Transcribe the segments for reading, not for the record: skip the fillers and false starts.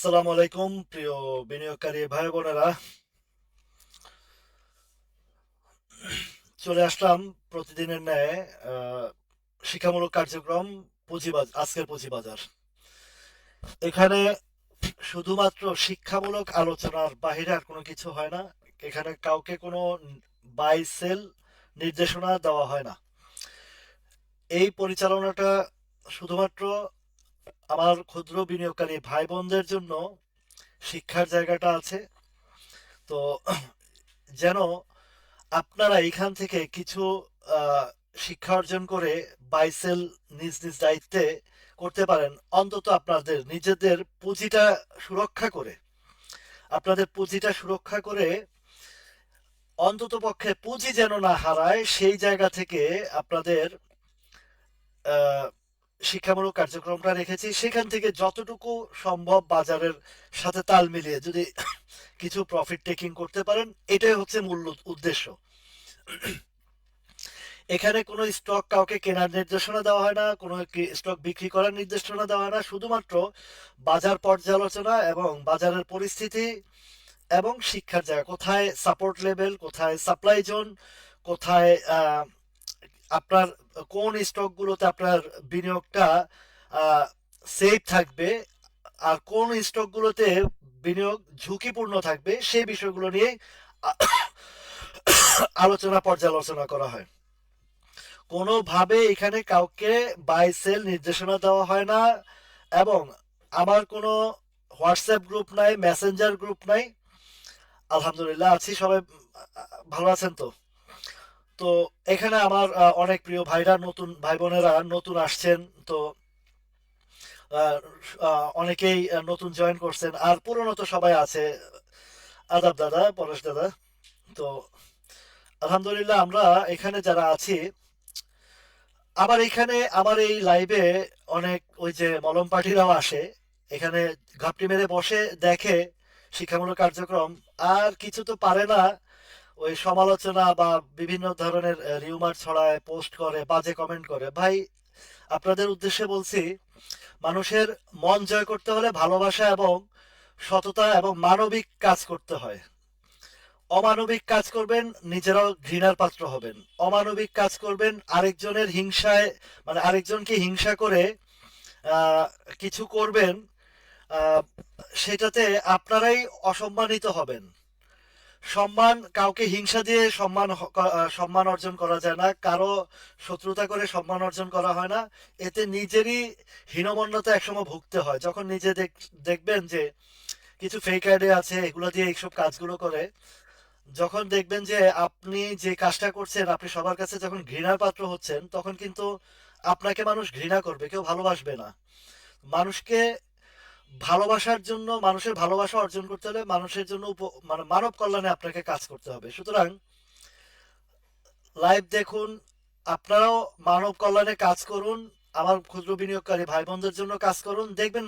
আসসালামু আলাইকুম প্রিয় বিনিয়োগকারী ভাই বোনেরা, চলে আসলাম প্রতিদিনের ন্যায় শিক্ষামূলক কার্যক্রম আজকের পুঁজিবাজার। এখানে শুধুমাত্র শিক্ষামূলক আলোচনার বাহিরে আর কোনো কিছু হয় না। এখানে কাউকে কোনো বাই সেল নির্দেশনা দেওয়া হয় না। এই পরিচালনাটা শুধুমাত্র আমার ক্ষুদ্র বিনিয়োগকারী ভাই বোনদের জন্য শিক্ষার জায়গাটা আছে। তো যেন আপনারা এখান থেকে কিছু আহ, শিক্ষা অর্জন করে বাইসেল নিজ নিজ দায়িত্বে করতে পারেন, অন্তত আপনাদের নিজেদের পুঁজিটা সুরক্ষা করে। আপনাদের পুঁজিটা সুরক্ষা করে অন্তত পক্ষে পুঁজি যেন না হারায়, সেই জায়গা থেকে আপনাদের আহ, শিক্ষামূলক কার্যক্রমটা রেখেছি। সেখান থেকে যতটুকু সম্ভব বাজারের সাথে তাল মিলিয়ে যদি কিছু প্রফিট টেকিং করতে পারেন, এটাই হচ্ছে মূল উদ্দেশ্য। এখানে কোনো স্টক কাউকে কেনার নির্দেশনা দেওয়া হয় না, কোনো স্টক বিক্রি করার নির্দেশনা দেওয়া হয় না। শুধুমাত্র বাজার পর্যালোচনা এবং বাজারের পরিস্থিতি এবং শিক্ষার জায়গা, কোথায় সাপোর্ট লেভেল, কোথায় সাপ্লাই জোন, কোথায় আপনার কোন স্টকগুলোতে আপনার বিনিয়োগটা সেফ থাকবে, আর কোন স্টকগুলোতে বিনিয়োগ ঝুঁকিপূর্ণ থাকবে, সেই বিষয়গুলো নিয়ে আলোচনা পর্যালোচনা করা হয়। কোনোভাবে এখানে কাউকে বাই সেল নির্দেশনা দেওয়া হয় না। এবং আমার কোনো হোয়াটসঅ্যাপ গ্রুপ নাই, মেসেঞ্জার গ্রুপ নাই। আলহামদুলিল্লাহ আছি, সবাই ভালো আছেন তো? তো এখানে আমার অনেক প্রিয় ভাইরা, নতুন ভাই বোনেরা নতুন আসছেন। তো আহ, অনেকেই নতুন জয়েন করছেন, আর পুরনো তো সবাই আছে। আদাব দাদা, পরেশ দাদা। তো আলহামদুলিল্লাহ আমরা এখানে যারা আছি, আবার এখানে আমার এই লাইভে অনেক ওই যে মলম পার্টিরাও আসে। এখানে ঘাপটি মেরে বসে দেখে শিক্ষামূলক কার্যক্রম, আর কিছু তো পারে না। ওই সমালোচনা বা বিভিন্ন ধরনের রিউমার ছড়ায়, পোস্ট করে, বাজে কমেন্ট করে। ভাই, আপনাদের উদ্দেশ্যে বলছি, মানুষের মন জয় করতে হলে ভালোবাসা এবং সততা এবং মানবিক কাজ করতে হয়। অমানবিক কাজ করবেন, নিজেরাও ঘৃণার পাত্র হবেন। অমানবিক কাজ করবেন, আরেকজনের হিংসায়, মানে আরেকজনকে হিংসা করে আহ, কিছু করবেন, আহ, সেটাতে আপনারাই অসম্মানিত হবেন। সম্মান কাউকে হিংসা দিয়ে সম্মান অর্জন করা যায় না, কারো শত্রুতা করে সম্মান অর্জন করা হয় না। এতে নিজেরই হীনমন্যতা একসময় ভুগতে হয়, যখন নিজে দেখবেন যে কিছু ফেক আইডি আছে, এগুলো দিয়ে এইসব কাজগুলো করে। যখন দেখবেন যে আপনি যে কাজটা করছেন, আপনি সবার কাছে যখন ঘৃণার পাত্র হচ্ছেন, তখন কিন্তু আপনাকে মানুষ ঘৃণা করবে, কেউ ভালোবাসবে না। মানুষকে ভালোবাসার জন্য, মানুষের ভালোবাসা অর্জন করতে হলে মানুষের জন্য মানে মানব কল্যাণে আপনাকে কাজ করতে হবে। সুতরাং লাইভ দেখুন, আপনারাও মানব কল্যাণে কাজ করুন, আমার ক্ষুদ্র বিনিয়োগকারী ভাই বোনদের জন্য কাজ করুন। দেখবেন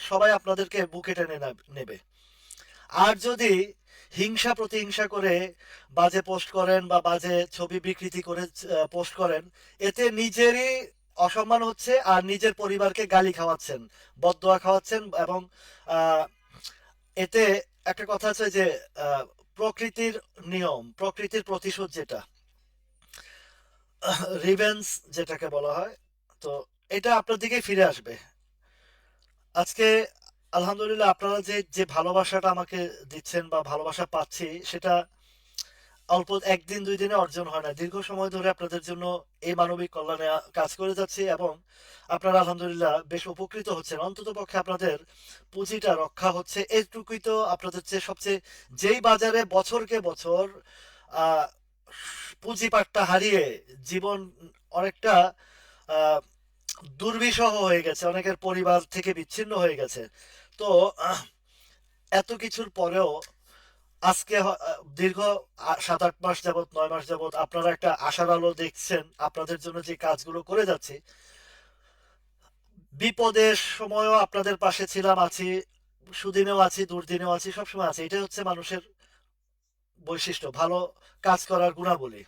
সবাই আপনাদেরকে বুকে টেনে নেবে। আর যদি হিংসা প্রতিহিংসা করে বাজে পোস্ট করেন বা বাজে ছবি বিকৃতি করে পোস্ট করেন, এতে নিজেরই অসম্মান হচ্ছে, আর নিজের পরিবারকে গালি খাওয়াচ্ছেন, বদদোয়া খাওয়াচ্ছেন। এবং আহ, এতে একটা কথা আছে যে আহ, প্রকৃতির নিয়ম, প্রকৃতির প্রতিশোধ, যেটা রিভেঞ্জ যেটাকে বলা হয়, তো এটা আপনার দিকে ফিরে আসবে। আজকে আলহামদুলিল্লাহ আপনারা যে যে ভালোবাসাটা আমাকে দিচ্ছেন বা ভালোবাসা পাচ্ছি, সেটা অল্প একদিন দুই দিনে অর্জন হয় না। দীর্ঘ সময় ধরে আপনাদের জন্য এই মানবিক কল্যাণে কাজ করে যাচ্ছি, এবং আপনারা আলহামদুলিল্লাহ বেশ উপকৃত হচ্ছেন। অন্তত পক্ষে আপনাদের পুঁজিটা রক্ষা হচ্ছে, এইটুকুই তো আপনাদের চেয়ে সবচেয়ে। যেই বাজারে বছরকে বছর আহ পুঁজিপাটটা হারিয়ে জীবন অনেকটা আহ দুর্বিষহ হয়ে গেছে, অনেকের পরিবার থেকে বিচ্ছিন্ন হয়ে গেছে। তো এত কিছুর পরেও আজকে দীর্ঘ 7-8 মাস যাবত, 9 মাস যাবত আপনারা একটা আশার আলো দেখছেন। আপনাদের জন্য যে কাজগুলো করে যাচ্ছি, বিপদের সময়ও আপনাদের পাশে ছিলাম, আছি, সুদিনেও আছি, দুর্দিনেও আছি, সবসময় আছি। এটাই হচ্ছে মানুষের বৈশিষ্ট্য, ভালো কাজ করার গুণাবলী।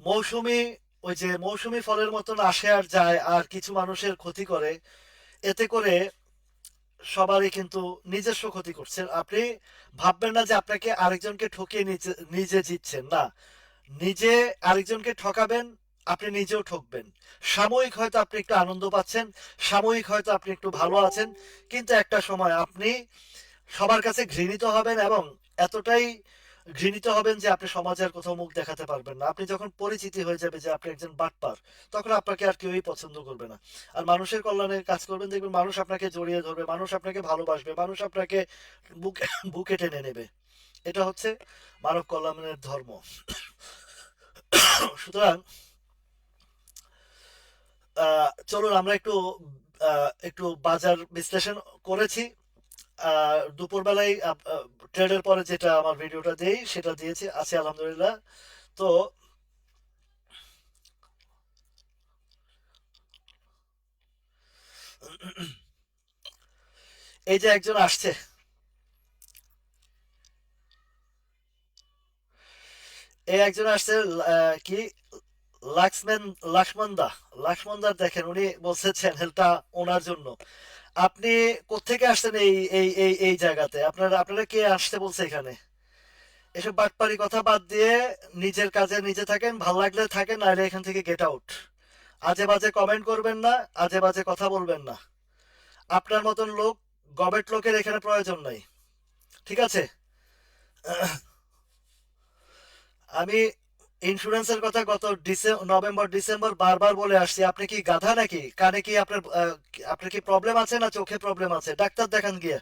মৌসুমি, ওই যে মৌসুমি ফলের মতন আসে আর যায়, আর কিছু মানুষের ক্ষতি করে। এতে করে সবারই কিন্তু নিজস্ব ক্ষতি করছেন। আপনি ভাববেন না যে আপনাকে আরেকজনকে ঠকিয়ে নিজে নিজে জিতছেন, না। নিজে আরেকজনকে ঠকাবেন, আপনি নিজেও ঠকবেন। সাময়িক হয়তো আপনি একটু আনন্দ পাচ্ছেন, সাময়িক হয়তো আপনি একটু ভালো আছেন, কিন্তু একটা সময় আপনি সবার কাছে ঘৃণিত হবেন এবং এতটাই ঘৃণিত হবেন যে আপনি সমাজে আর কোথাও মুখ দেখাতে পারবেন না। আপনি যখন পরিচিতি হয়ে যাবে যে আপনি একজন বাটপার, তখন আপনাকে আর কেউই পছন্দ করবে না। আর মানুষের কল্যাণে কাজ করবেন, দেখবেন মানুষ আপনাকে জড়িয়ে ধরবে, মানুষ আপনাকে ভালোবাসবে, মানুষ আপনাকে বুকে বুকে টেনে নেবে। এটা হচ্ছে মানব কল্যাণের ধর্ম। সুতরাং চলুন আমরা একটু বাজার বিশ্লেষণ করেছি। দুপুরবেলায় ট্রেডের পরে যেটা আমার ভিডিওটা দেই সেটা দিয়েছি, আছি আলহামদুলিল্লাহ। তো এই যে একজন আসছে, এই একজন আসছে, কি লাক্সম্যান, লাক্সমন্দা, লাক্সমন্দার, দেখেন উনি বলছে চ্যানেলটা ওনার জন্য। আপনি কোত্থেকে আসছেন এই জায়গাতে? আপনারা কে আসতে বলছে এখানে? এসব বাটপারি কথা বাদ দিয়ে নিজের কাজে নিজে থাকেন, ভাল লাগলে থাকেন, নাহলে এখান থেকে গেট আউট। আজে বাজে কমেন্ট করবেন না, আজে বাজে কথা বলবেন না। আপনার মতন লোক, গবেট লোকের এখানে প্রয়োজন নাই। ঠিক আছে? আমি ইন্স্যুরেন্সের কথা গত নভেম্বর ডিসেম্বর বারবার বলে আসছি। আপনি কি গাধা নাকি? কানে কি আপনার কি প্রবলেম আছে, না চোখে প্রবলেম আছে? ডাক্তার দেখান গিয়ে,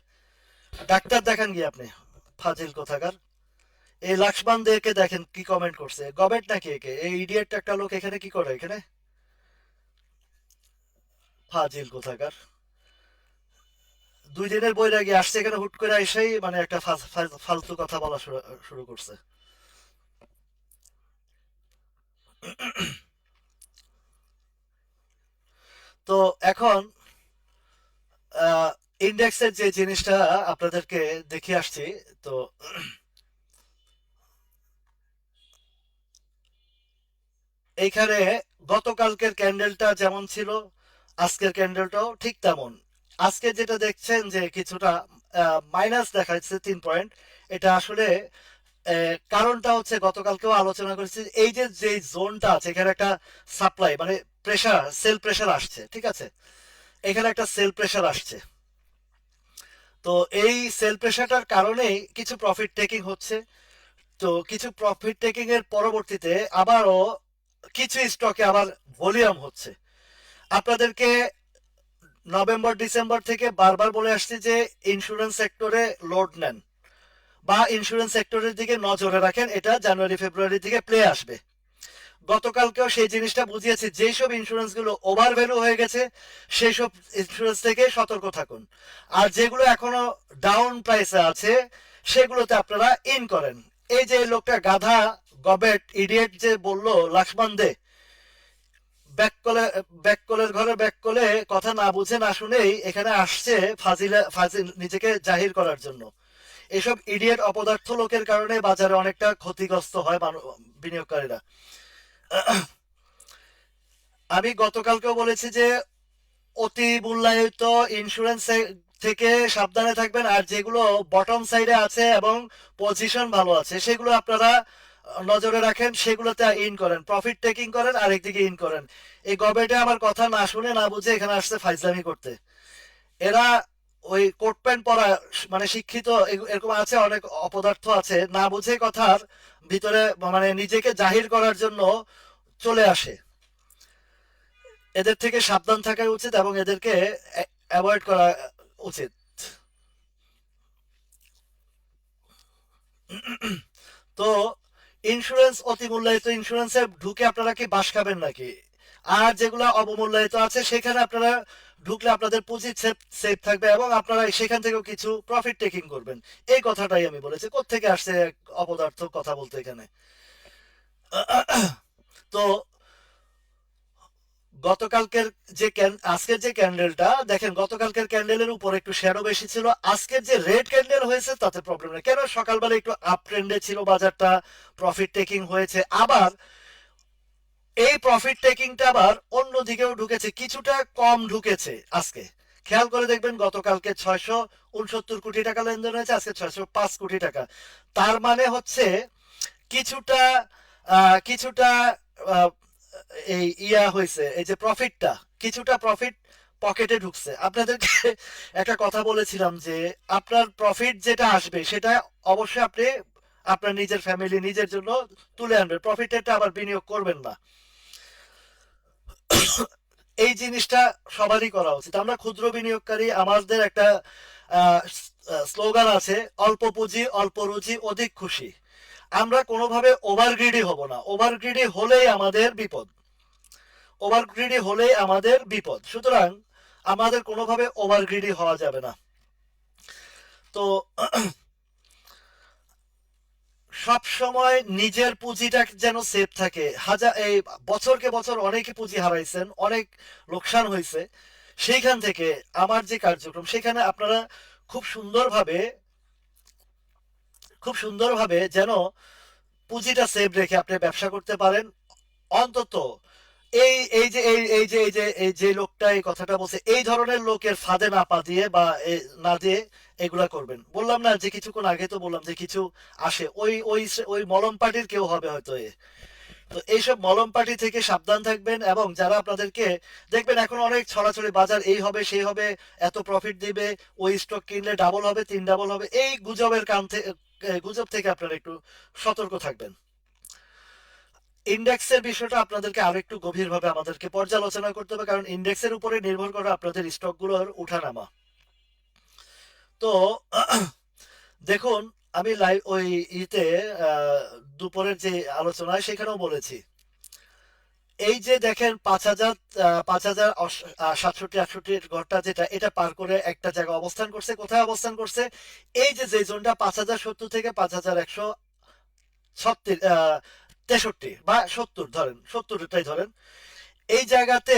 ডাক্তার দেখান গিয়ে আপনি। ফাজিল কোথাকার। এই লাক্সমান দেরকে দেখেন কি কমেন্ট করছে, গবেট নাকি একে? এই ইডিয়েট একটা লোক এখানে কি করে এখানে? ফাজিল কোথাকার। 2 দিনের বৈরাগী আসছে এখানে, হুট করে এসেই মানে একটা ফালতু কথা বলা শুরু করছে। তো এখন ইন্ডেক্সের যে জিনিসটা আপনাদেরকে দেখিয়ে আসছি। তো এইখানে গতকালকের ক্যান্ডেলটা যেমন ছিল, আজকের ক্যান্ডেলটাও ঠিক তেমন। আজকে যেটা দেখছেন যে কিছুটা মাইনাস দেখাচ্ছে 3 পয়েন্ট, এটা আসলে কারণটা হচ্ছে গতকালকেও আলোচনা করেছি, এই যে যে জোনটা আছে এখানে একটা সাপ্লাই মানে প্রেসার, সেল প্রেসার আসছে, ঠিক আছে? এখানে একটা সেল প্রেসার আসছে। তো এই সেল প্রেসারটার কারণেই কিছু প্রফিট টেকিং হচ্ছে। তো কিছু প্রফিট টেকিং এর পরবর্তীতে আবারও কিছু স্টকে আবার ভলিউম হচ্ছে। আপনাদেরকে নভেম্বর ডিসেম্বর থেকে বারবার বলে আসছি যে ইন্স্যুরেন্স সেক্টরে লোড নেন বা ইন্স্যুরেন্স সেক্টরের দিকে নজরে রাখেন, এটা জানুয়ারি ফেব্রুয়ারি থেকে প্লে আসবে। গতকালকেও সেই জিনিসটা বুঝিয়েছি, যেসব ইন্স্যুরেন্স গুলো ওভার ভ্যালু হয়ে গেছে সেই সব ইন্স্যুরেন্স থেকে সতর্ক থাকুন। আর যেগুলো এখনো ডাউন প্রাইসে আছে সেগুলোতে আপনারা ইন করেন। এই যে লোকটা গাধা, গবেট ইডিয়েট যে বললো লাক্সমান দে, ব্যাককলের ঘরে ব্যাককলে কথা না বুঝে না শুনেই এখানে আসছে ফাজিল নিজেকে জাহির করার জন্য। এসব ইডিয়েট অপদার্থ লোকের কারণে বাজারে অনেকটা ক্ষতিগ্রস্ত হয় বিনিয়োগকারীরা। আমি গতকালকেও বলেছি যে অতি মূল্যায়িত ইন্স্যুরেন্স থেকে সাবধানে থাকবেন, আর যেগুলো বটম সাইডে আছে এবং পজিশন ভালো আছে সেগুলো আপনারা নজরে রাখেন, সেগুলোতে ইন করেন, প্রফিট টেকিং করেন আর একদিকে ইন করেন। এই গবেটে আমার কথা না শুনে না বুঝে এখানে আসছে ফাইজলামি করতে। এরা ওই কোট প্যান্ট পরা মানে শিক্ষিত এরকম আছে, অনেক অপদার্থ আছে, না বুঝে কথার ভিতরে মানে নিজেকে জাহির করার জন্য চলে আসে। এদের থেকে সাবধান থাকা উচিত এবং এদেরকে অ্যাভয়েড করা উচিত। তো ইন্স্যুরেন্স অতি মূল্যায়িত ইন্স্যুরেন্সে ঢুকে আপনারা কি বাস খাবেন নাকি? আর যেগুলো অবমূল্যায়িত আছে সেখানে আপনারা ঢুকলে আপনাদের পুঁজি সেফ থাকবে এবং আপনারা সেখান থেকেও কিছু প্রফিট টেকিং করবেন। এই কথাটাই আমি বলেছি। কোত্থেকে আসছে অপদার্থ কথা বলতে এখানে? তো গতকালকের যে আজকের যে ক্যান্ডেলটা দেখেন, গতকালকের ক্যান্ডেলের উপর একটু শ্যাডো বেশি ছিল। আজকের যে রেড ক্যান্ডেল হয়েছে তাতে প্রবলেম নেই, কেন সকালবেলা একটু আপ ট্রেন্ডে ছিল বাজারটা, প্রফিট টেকিং হয়েছে। আবার এই প্রফিট টেকিংটা আবার অন্যদিকেও ঢুকেছে, কিছুটা কম ঢুকেছে আজকে, খেয়াল করে দেখবেন গতকালকে 669 কোটি টাকা লেনদেন হয়েছে, আজকে 605 কোটি টাকা। তার মানে হচ্ছে কিছুটা কিছুটা আহ, এই হয়েছে, এই যে প্রফিটটা, কিছুটা প্রফিট পকেটে ঢুকছে। আপনাদেরকে একটা কথা বলেছিলাম যে আপনার প্রফিট যেটা আসবে সেটা অবশ্যই আপনি আপনার নিজের ফ্যামিলি নিজের জন্য তুলে আনবেন, প্রফিটেরটা আবার বিনিয়োগ করবেন না। এই জিনিসটা সবারই করা উচিত। আমরা ক্ষুদ্র বিনিয়োগকারী, আমাদের একটা স্লোগান আছে, অল্প পুঁজি অল্প রুজি অধিক খুশি। আমরা কোনোভাবে ওভার গ্রিডি হব না, ওভার গ্রিডি হলেই আমাদের বিপদ, ওভার গ্রিডি হলেই আমাদের বিপদ। সুতরাং আমাদের কোনোভাবে ওভার গ্রিডি হওয়া যাবে না। তো সব সময় নিজের পুঁজিটা যেন সেফ থাকে। এই বছরকে বছর অনেকে পুঁজি হারাইছেন, অনেক লোকসান হয়েছে। সেইখান থেকে আমার যে কার্যক্রম, সেখানে আপনারা খুব সুন্দরভাবে খুব সুন্দরভাবে যেন পুঁজিটা সেভ রেখে আপনি ব্যবসা করতে পারেন। অন্তত এই এই যে এই এই যে এই যে এই যে লোকটা এই কথাটা বলছে, এই ধরনের লোকের ফাঁদে না পা দিয়ে বা না দিয়ে এগুলা করবেন। বললাম না যে কিছুক্ষণ আগে তো বললাম যে কিছু আসে, ওই ওই ওই মলম পার্টির কেউ হবে হয়তো তো এইসব মলম পার্টি থেকে সাবধান থাকবেন। এবং যারা আপনাদেরকে দেখবেন এখন অনেক ছড়াছড়ি, বাজার এই হবে সেই হবে, এত প্রফিট দিবে, ওই স্টক কিনলে ডাবল হবে 3 ডাবল হবে, এই গুজবের গুজব থেকে আপনারা একটু সতর্ক থাকবেন। ইন্ডেক্সের বিষয়টা আপনাদেরকে আরেকটু গভীরভাবে আমাদেরকে পর্যালোচনা করতে হবে, কারণ ইন্ডেক্সের উপরে নির্ভর করে আপনাদের স্টকগুলোর উঠানামা। তো দেখুন, আমি লাইভ ওই দুপুরের যে আলোচনায় সেখানেও বলেছি, এই যে দেখেন 5,767-68 ঘরটা যেটা, এটা পার করে একটা জায়গা অবস্থান করছে। কোথায় অবস্থান করছে? এই যে জোনটা 5,070 থেকে 5,163 বা 70, ধরেন 70টাই ধরেন, এই জায়গাতে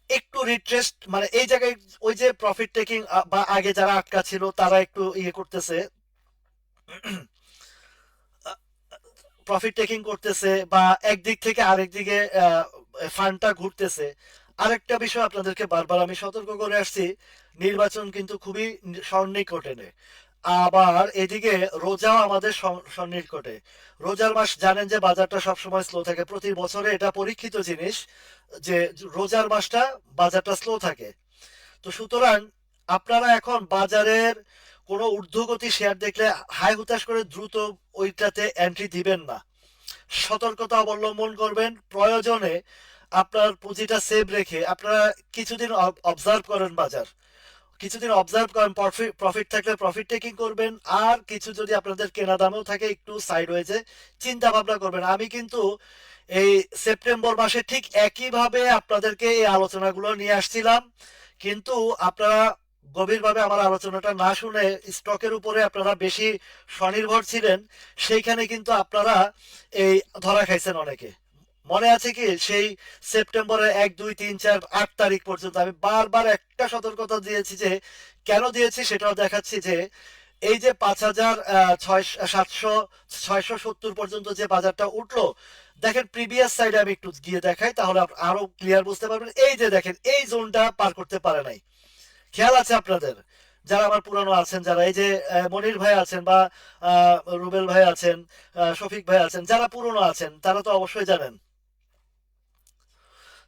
একটু রিট্রেস্ট, মানে এই জায়গায় ওই যে প্রফিট টেকিং বা আগে যারা আটকা ছিল তারা একটু করতেছে, প্রফিট টেকিং করতেছে, বা একদিক থেকে আরেক দিকে ফান্ডটা ঘুরতেছে। আরেকটা বিষয় আপনাদেরকে বারবার আমি সতর্ক করে আসছি, নির্বাচন কিন্তু খুবই সন্নিকটে। আবার এদিকে রোজাও আমাদের সন্নিকটে। রোজার মাস জানেন যে বাজারটা সবসময় স্লো থাকে, প্রতি বছরে এটা পরীক্ষিত জিনিস যে রোজার মাসটা বাজারটা স্লো থাকে। তো সুতরাং আপনারা এখন বাজারের কোনো ঊর্ধ্বগতি শেয়ার দেখলে হাই হুতাশ করে দ্রুত ওইটাতে এন্ট্রি দিবেন না, সতর্কতা অবলম্বন করবেন। প্রয়োজনে আপনার পুঁজিটা সেভ রেখে আপনারা কিছুদিন অবজার্ভ করেন বাজার, কিছুদিন অবজার্ভ করেন, প্রফিট থাকলে প্রফিট টেকিং করবেন, আর কিছু যদি আপনাদের কেনা দামেও থাকে একটু সাইড হয়েছে চিন্তা ভাবনা করবেন। আমি কিন্তু এই সেপ্টেম্বর মাসে ঠিক একইভাবে আপনাদেরকে এই আলোচনাগুলো নিয়ে আসছিলাম, কিন্তু আপনারা গভীরভাবে আমার আলোচনাটা না শুনে স্টকের উপরে আপনারা বেশি স্বনির্ভর ছিলেন, সেইখানে কিন্তু আপনারা এই ধরা খাইছেন অনেকে। মনে আছে কি সেই সেপ্টেম্বরের 1, 2, 3, 4, 8 তারিখ পর্যন্ত আমি বারবার একটা সতর্কতা দিয়েছি, যে কেন দিয়েছি সেটাও দেখাচ্ছি, যে এই যে 5,770 পর্যন্ত যে বাজারটা উঠলো, দেখেন প্রিভিয়াস সাইডে আমি একটু গিয়ে দেখাই তাহলে আরো ক্লিয়ার বুঝতে পারবেন। এই যে দেখেন এই জোনটা পার করতে পারে নাই, খেয়াল আছে আপনাদের? যারা আমার পুরানো আছেন, যারা এই যে মনির ভাই আছেন বা রুবেল ভাই আছেন, শফিক ভাই আছেন, যারা পুরনো আছেন তারা তো অবশ্যই জানেন।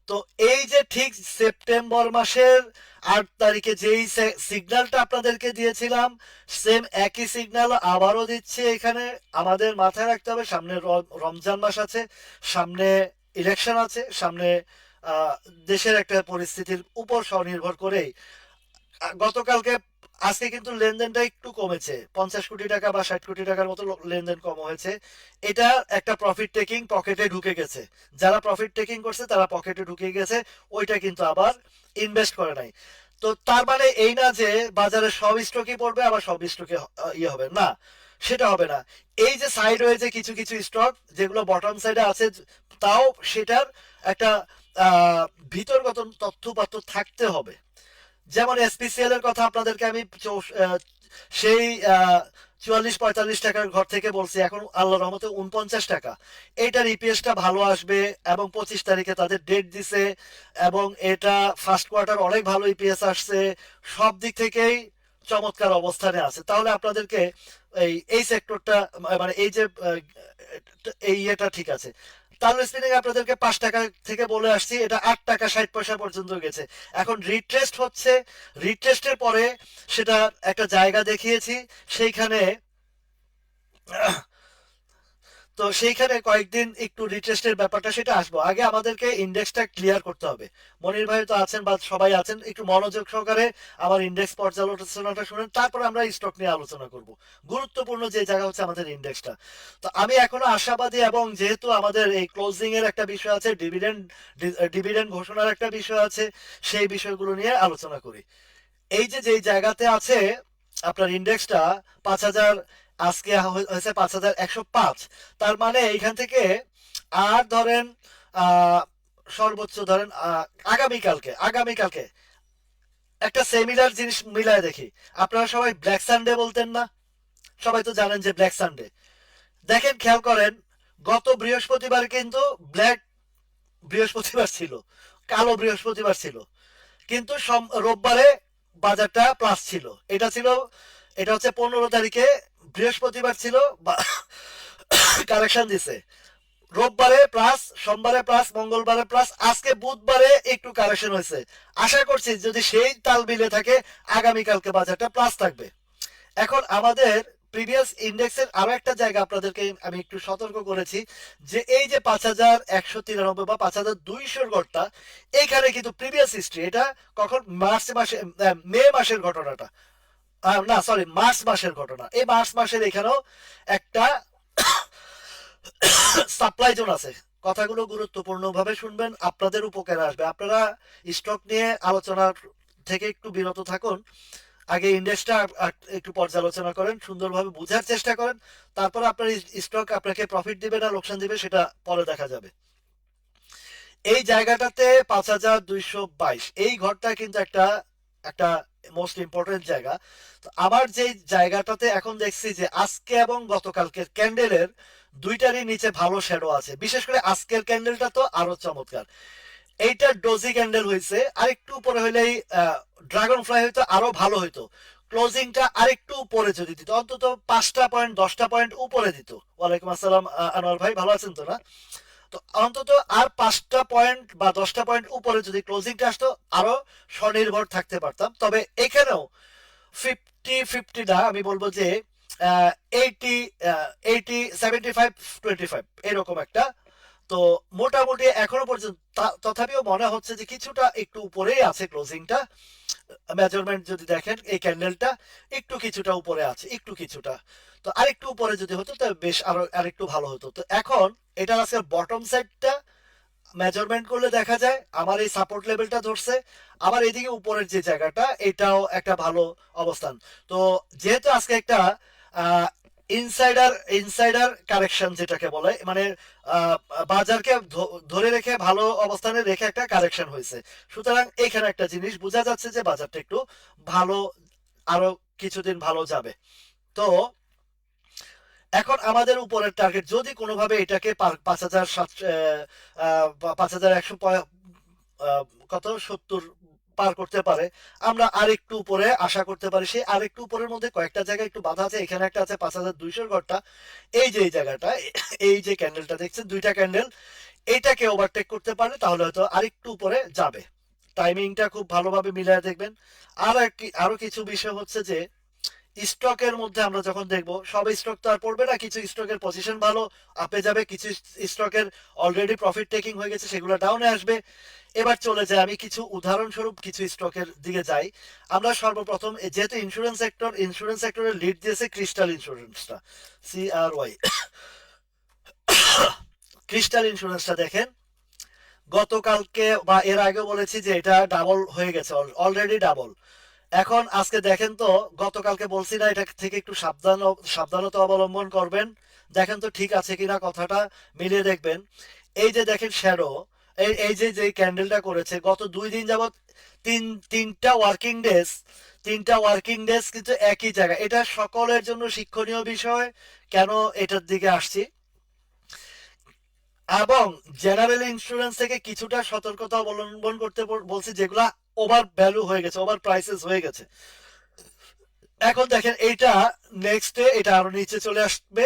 তো এই যে ঠিক সেপ্টেম্বর মাসের 8 তারিখে যেই সিগন্যালটা আপনাদেরকে দিয়েছিলাম, সেম একই সিগন্যাল আবারও দিচ্ছে এখানে। আমাদের মাথায় রাখতে হবে সামনে রমজান মাস আছে, সামনে ইলেকশন আছে, সামনে দেশের একটা পরিস্থিতির উপর স্বনির্ভর করেই গতকালকে, আজকে কিন্তু লেনদেনটা একটু কমেছে, 50 কোটি টাকা বা 60 কোটি টাকার মতো লেনদেন কম হয়েছে। এটা একটা প্রফিট টেকিং পকেটে ঢুকে গেছে, যারা প্রফিট টেকিং করছে তারা পকেটে ঢুকে গেছে, ওইটা কিন্তু আবার ইনভেস্ট করে নাই। তো তার মানে এই না যে বাজারে সব স্টকই পড়বে আবার সব স্টকে হবে না, সেটা হবে না। এই যে সাইড হয়েছে কিছু কিছু স্টক যেগুলো বটম সাইডে আছে, তাও সেটার একটা ভিতরগত তথ্যপাত্র থাকতে হবে। যেমন এসপিসিএল এর কথা আপনাদেরকে আমি সেই 44-45 টাকার ঘর থেকে বলছি, এখন আল্লাহর রহমতে 49 টাকা। এইটার ইপিএসটা ভালো আসবে এবং 25 তারিখে তাদের ডেট দিছে এবং এটা ফার্স্ট কোয়ার্টার অনেক ভালো ইপিএস আসছে, সব দিক থেকেই চমৎকার অবস্থানে আছে। তাহলে আপনাদেরকে এই সেক্টরটা মানে এই যে এই ইয়েটা ঠিক আছে। তাহলে স্পিনিং আপনাদেরকে 5 টাকা থেকে বলে আসছি, এটা 8 টাকা 60 পয়সা পর্যন্ত গেছে। এখন রিট্রেস্ট হচ্ছে, রিট্রেস্টের পরে সেটা একটা জায়গা দেখিয়েছি সেইখানে, তো সেইখানে কয়েকদিন একটু রিটেস্টের ব্যাপারটা সেটা আসবো। আগে আমাদেরকে ইন্ডেক্সটা ক্লিয়ার করতে হবে। মনির ভাই তো আছেন বা সবাই আছেন, একটু মনোযোগ সহকারে আমার ইন্ডেক্স পর্যালোচনাটা শুনেন, তারপরে আমরা স্টক নিয়ে আলোচনা করব। গুরুত্বপূর্ণ যে জায়গা হচ্ছে আমাদের ইন্ডেক্সটা। তো আমি এখনো আশাবাদী, এবং যেহেতু আমাদের এই ক্লোজিং এর একটা বিষয় আছে, ডিভিডেন্ড ডিভিডেন্ড ঘোষণার একটা বিষয় আছে, সেই বিষয়গুলো নিয়ে আলোচনা করি। এই যে যেই জায়গাতে আছে আপনার ইন্ডেক্সটা 5,000, আজকে হয়েছে 5,105, তার মানে এইখান থেকে আর ধরেন আহ সর্বোচ্চ ধরেন আগামীকালকে একটা সেমিলার জিনিস মিলায় দেখি। আপনারা সবাই ব্ল্যাক সানডে বলতেন না? সবাই তো জানেন যে ব্ল্যাক সানডে। দেখেন, খেয়াল করেন, গত বৃহস্পতিবার কিন্তু ব্ল্যাক বৃহস্পতিবার ছিল, কালো বৃহস্পতিবার ছিল, কিন্তু রোববারে বাজারটা প্লাস ছিল। এটা হচ্ছে 15 তারিখে বৃহস্পতিবার ছিল, কারেকশন দিছে। রোববারে প্লাস, সোমবারে প্লাস, মঙ্গলবারে প্লাস, আজকে বুধবারে একটু কারেকশন হয়েছে। আশা করছি যদি সেই তাল মিলে থাকে, আগামীকালকে বাজারটা প্লাস থাকবে। এখন আমাদের প্রিভিয়াস ইন্ডেক্সের আরো একটা জায়গা আপনাদেরকে আমি একটু সতর্ক করেছি, যে এই যে 5,193 বা 5,200 গড়টা, এইখানে কিন্তু প্রিভিয়াস হিস্ট্রি, এটা কখন মার্চ মাসে, মে মাসের ঘটনাটা, না সরি মার্চ মাসের ঘটনা। এই মার্চ মাসের এখানেও একটা সাপ্লাই জোন আছে। কথাগুলো গুরুত্বপূর্ণ ভাবে শুনবেন, আপনাদের উপকারে আসবে। আপনারা স্টক নিয়ে আলোচনার থেকে একটু বিরত থাকুন, আগে ইন্ডেক্সটা একটু পর্যালোচনা করেন, সুন্দরভাবে বোঝার চেষ্টা করেন, তারপর আপনার স্টক আপনাকে প্রফিট দিবে না লোকসান দিবে সেটা পরে দেখা যাবে। এই জায়গাটাতে 5,222, এই ঘরটা কিন্তু একটা একটা মোস্ট ইম্পর্টেন্ট জায়গা। তো আমার যে জায়গাটাতে এখন দেখছি যে আজকে এবং গতকালকের ক্যান্ডেলের দুইটারই নিচে ভালো শ্যাডো আছে, বিশেষ করে আজকের ক্যান্ডেলটা তো আরো চমৎকার। এইটা ডোজি ক্যান্ডেল হয়েছে, আরেকটু উপরে হইলেই ড্রাগন ফ্লাই হইতো আরো ভালো হইতো। ক্লোজিংটা আরেকটু উপরে যদি দিত, অন্তত 5টা পয়েন্ট 10টা পয়েন্ট উপরে দিত। ওয়ালাইকুম আসসালাম আনোয়ার ভাই, ভালো আছেন তো না? তো অন্তত আর 5টা পয়েন্ট বা 10টা পয়েন্ট উপরে যদি ক্লোজিংটা আসতো, আরো স্বনির্ভর থাকতে পারতাম। তবে এখানেও 50-50 না, আমি বলবো যে 80-75-25 এরকম একটা। তো মোটামুটি এখনো পর্যন্ত তথাপিও মনে হচ্ছে যে কিছুটা একটু উপরেই আছে ক্লোজিংটা। মেজারমেন্ট যদি দেখেন, এই ক্যান্ডেলটা একটু কিছুটা উপরে আছে, একটু কিছুটা। তো আরেকটু উপরে যদি হতো তবে বেশ আরেকটু ভালো হতো। তো এখন এটার আজকে বটম সাইডটা মেজারমেন্ট করলে দেখা যায় আমার এই সাপোর্ট লেভেলটা ধরছে, আবার এদিকে উপরের যে জায়গাটা এটাও একটা ভালো অবস্থান। তো যেহেতু আজকে একটা ইনসাইডার ইনসাইডার কারেকশন যেটাকে বলে, মানে বাজারকে ধরে রেখে ভালো অবস্থানে রেখে একটা কারেকশন হয়েছে, সুতরাং এখানে একটা জিনিস বোঝা যাচ্ছে যে বাজারটা একটু ভালো, আরো কিছুদিন ভালো যাবে। তো এখন আমাদের উপরের টার্গেট যদি কোনোভাবে এটাকে 5,100 কত 70 পার করতে পারে, আমরা আরেকটু উপরে আশা করতে পারি। সেই আরেকটু উপরের মধ্যে কয়েকটা জায়গায় একটু বাধা আছে। এখানে একটা আছে 5,200 ঘরটা, এই যে এই জায়গাটা, এই যে ক্যান্ডেলটা দেখছেন, দুইটা ক্যান্ডেল, এইটাকে ওভারটেক করতে পারলে তাহলে হয়তো আরেকটু উপরে যাবে। টাইমিংটা খুব ভালোভাবে মিলিয়ে দেখবেন। আরো কিছু বিষয় হচ্ছে যে স্টকের মধ্যে আমরা যখন দেখব, সব স্টক তো আর পড়বে না, কিছু স্টকের পজিশন ভালো আপে যাবে, কিছু স্টকের অলরেডি প্রফিট টেকিং হয়ে গেছে, সেগুলো ডাউনে আসবে। এবার চলে যায়, আমি কিছু উদাহরণস্বরূপ কিছু স্টকের দিকে যাই। আমরা সর্বপ্রথম যেহেতু ইন্স্যুরেন্স সেক্টরের লিড দিয়েছে ক্রিস্টাল ইন্স্যুরেন্সটা, CRY। ক্রিস্টাল ইন্স্যুরেন্সটা দেখেন, গতকালকে বা এর আগে বলেছি যে এটা ডাবল হয়ে গেছে, অলরেডি ডাবল। এখন আজকে দেখেন তো, গতকালকে বলছি না এটা থেকে একটু সাবধানতা অবলম্বন করবেন। দেখেন তো ঠিক আছে কিনা, কথাটা মিলিয়ে দেখবেন। এই যে দেখেন শ্যাডো, এই যে যে ক্যান্ডেলটা করেছে গত 2 দিন যাবত তিনটা ওয়ার্কিং ডেজ, তিনটা ওয়ার্কিং ডেজ কিন্তু একই জায়গা। এটা সকলের জন্য শিক্ষণীয় বিষয়। কেন এটার দিকে আসছি, এবং জেনারেল ইন্স্যুরেন্স থেকে কিছুটা সতর্কতা অবলম্বন করতে বলছি, যেগুলা ওভার ভ্যালু হয়ে গেছে, ওভার প্রাইসেস হয়ে গেছে। এখন দেখেন এইটা নেক্সটে এটা আরো নিচে চলে আসবে,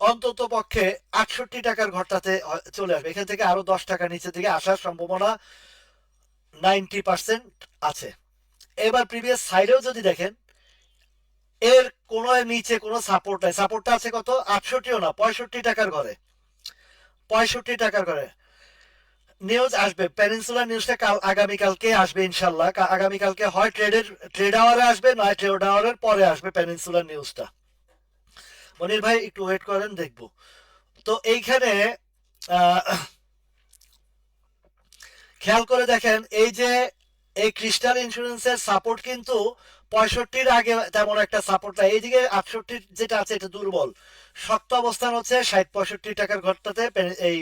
অন্তত পক্ষে 68 টাকার ঘরটাতে চলে আসবে। এখান থেকে আরো 10 টাকা নিচে দিকে আসার সম্ভাবনা 90% আছে। এবার প্রিভিয়াস সাইডেও যদি দেখেন, এর কোন নিচে কোনো সাপোর্ট নাই। সাপোর্টটা আছে কত, 68ও না, 65 টাকার ঘরে, 65 টাকার ঘরে নিউজ আসবে। পেনিনসুলার নিউজটা আগামীকালকে আসবে ইনশাল্লাহ। আগামীকালকে হয় ট্রেড আওয়ারে আসবে, নয় ট্রেড আওয়ারের পরে আসবে পেনিনসুলার নিউজটা। মনির ভাই একটু ওয়েট করেন, দেখবো। তো এইখানে খেয়াল করে দেখেন, এই যে এই ক্রিস্টাল ইন্স্যুরেন্সের সাপোর্ট কিন্তু 65-র আগে তেমন একটা সাপোর্ট নাই। এইদিকে 68 যেটা আছে এটা দুর্বল। শক্ত অবস্থান হচ্ছে 60-65 টাকার ঘরটাতে এই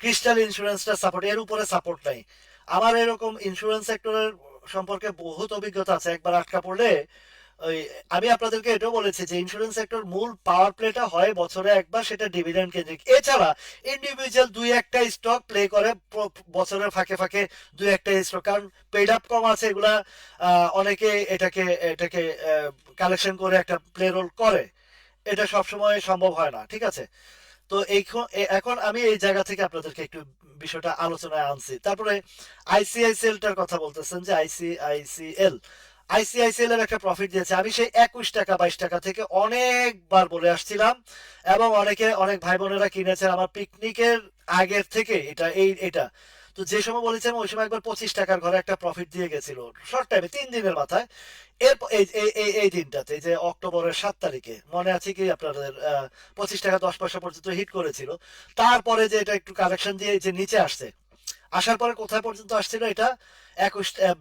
ক্রিস্টাল ইন্স্যুরেন্সটা সাপোর্ট, এর উপরে সাপোর্ট নাই। আমার এরকম ইন্স্যুরেন্স সেক্টরের সম্পর্কে বহুত অভিজ্ঞতা আছে। একবার আটকা পড়লে ওই, আমি আপনাদেরকে এটাও বলেছি যে ইন্স্যুরেন্স সেক্টর মূল পাওয়ার প্লেটা হয় বছরে একবার, সেটা ডিভিডেন্ড কেন্দ্রিক। এছাড়া ইন্ডিভিজুয়াল দুই একটা স্টক প্লে করে বছরের ফাঁকে ফাঁকে, দুই একটা স্টক, কারণ পেড আপ কম আছে, এগুলা অনেকে এটাকে এটাকে কালেকশন করে একটা প্লে রোল করে। এটা সবসময় সম্ভব হয় না, ঠিক আছে। তো এখন আমি এই জায়গা থেকে আপনাদেরকে একটু বিষয়টা আলোচনায় আনছি। তারপরে আইসিআইসিএল টার কথা বলতেছেন, যে আইসিআইসিএল এর একটা প্রফিট দিয়েছে। আমি সেই 21 টাকা 22 টাকা থেকে অনেকবার বলে আসছিলাম, এবং অনেক ভাই বোনেরা কিনেছেন আমার পিকনিকের আগের থেকে। এটা তো যে সময় বলেছিলাম ওই সময় একবার 25 টাকার ঘরে একটা প্রফিট দিয়ে গেছিল শর্ট টাইমে, 3 দিনের মাথায়। এর এই দিনটাতে, যে অক্টোবরের 7 তারিখে, মনে আছে কি আপনাদের, 25 টাকা 10 পয়সা পর্যন্ত হিট করেছিল। তারপরে যে এটা একটু কালেকশন দিয়ে যে নিচে আসছে, আসার পরে কোথায় পর্যন্ত আসছিল, এটা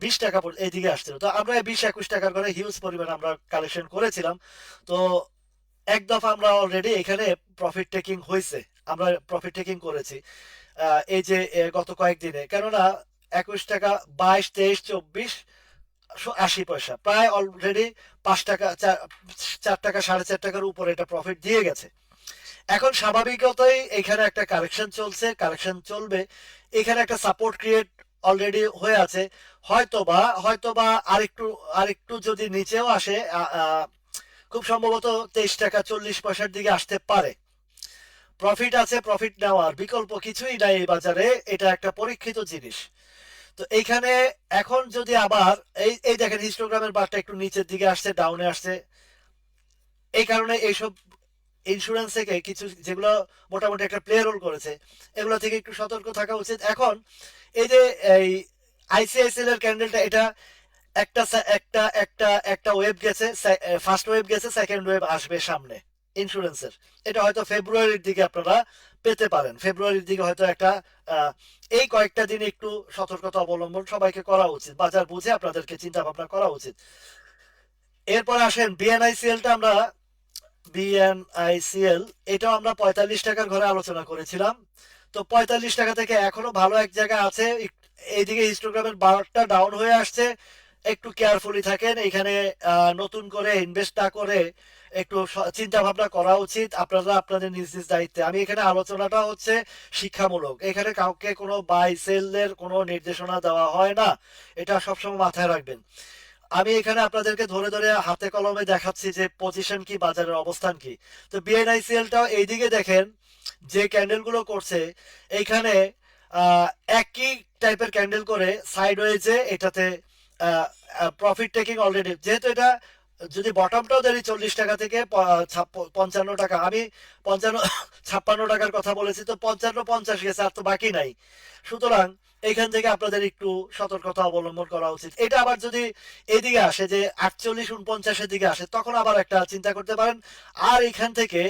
20 টাকা এইদিকে আসছিল। তো আমরা 20-21 টাকার করে হিউজ পরিমাণ আমরা কালেকশন করেছিলাম। তো এক দফা আমরা অলরেডি এখানে প্রফিট টেকিং হয়েছে, আমরা প্রফিট টেকিং করেছি এই যে গত কয়েকদিনে। কেননা 21 টাকা 22, 23, 24, 80 পয়সা, প্রায় অলরেডি 5 টাকা 4 টাকা 4.5 টাকার উপরে এটা প্রফিট দিয়ে গেছে। এখন স্বাভাবিকতই এখানে একটা কারেকশন চলছে, কারেকশন চলবে। এখানে একটা সাপোর্ট ক্রিয়েট অলরেডি হয়ে আছে। হয়তোবা আরেকটু যদি নিচেও আসে, খুব সম্ভবত 23 টাকা 40 পয়সার দিকে আসতে পারে। প্রফিট আছে, প্রফিট নেওয়ার বিকল্প কিছুই নাই এই বাজারে, এটা একটা পরীক্ষিত জিনিস। তো এইখানে এখন যদি আবার এই দেখেন হিস্টোগ্রামের বারটা একটু নিচের দিকে আসছে, ডাউনে আসছে। এই কারণে এইসব ইন্স্যুরেন্স থেকে কিছু যেগুলো মোটামুটি একটা প্লে রোল করেছে, এগুলো থেকে একটু সতর্ক থাকা উচিত। এখন এই যে এই আইসিআইসিএল এর ক্যান্ডেলটা, এটা একটা একটা একটা একটা ওয়েভ গেছে, ফার্স্ট ওয়েভ গেছে, সেকেন্ড ওয়েভ আসবে সামনে ইন্স্যুরেন্সের। এটা হয়তো ফেব্রুয়ারির দিকে আপনারা পেতে পারেন। ফেব্রুয়ারির দিকে হয়তো একটা এই কয়েকটা দিন একটু সতর্কতা অবলম্বন সবাইকে করা উচিত, বাজার বুঝে আপনাদেরকে চিন্তা ভাবনা করা উচিত। এরপর আসেন বিএনআইসিএলটা। বিএনআইসিএল এটাও আমরা 45 টাকার ঘরে আলোচনা করেছিলাম। তো 45 টাকা থেকে এখনো ভালো এক জায়গা আছে। এইদিকে হিস্টোগ্রামের বারটা ডাউন হয়ে আসছে, একটু কেয়ারফুলি থাকেন এখানে। নতুন করে ইনভেস্ট না করে একটু চিন্তা ভাবনা করা উচিত আপনারা আপনাদের নিজ নিজ দায়িত্বে। আমি এখানে আলোচনাটা হচ্ছে শিক্ষামূলক, এখানে কাউকে কোনো বাই সেলের কোনো নির্দেশনা দেওয়া হয় না, এটা সবসময় মাথায় রাখবেন। আমি এখানে আপনাদেরকে ধরে ধরে হাতে কলমে দেখাচ্ছি যে পজিশন কি, বাজারের অবস্থান কি। তো বিএনআইসিএলটাও এইদিকে দেখেন যে ক্যান্ডেল গুলো করছে, এইখানে একই টাইপের ক্যান্ডেল করে সাইডওয়েজে এটাতে প্রফিট টেকিং অলরেডি। যেহেতু এটা যদি বটমটাও ধরি 40 টাকা থেকে 55 টাকা, আমি 55 56 টাকার কথা বলেছি, তো 55 50 গেছে, আর তো বাকি নাই। সুতরাং এখান থেকে আপনাদের একটু সতর্কতা অবলম্বন করা উচিত। এটা আবার যদি এদিকে আসে যে 48 49-এর দিকে আসে, তখন আবার একটা চিন্তা করতে পারেন। আর এখান থেকে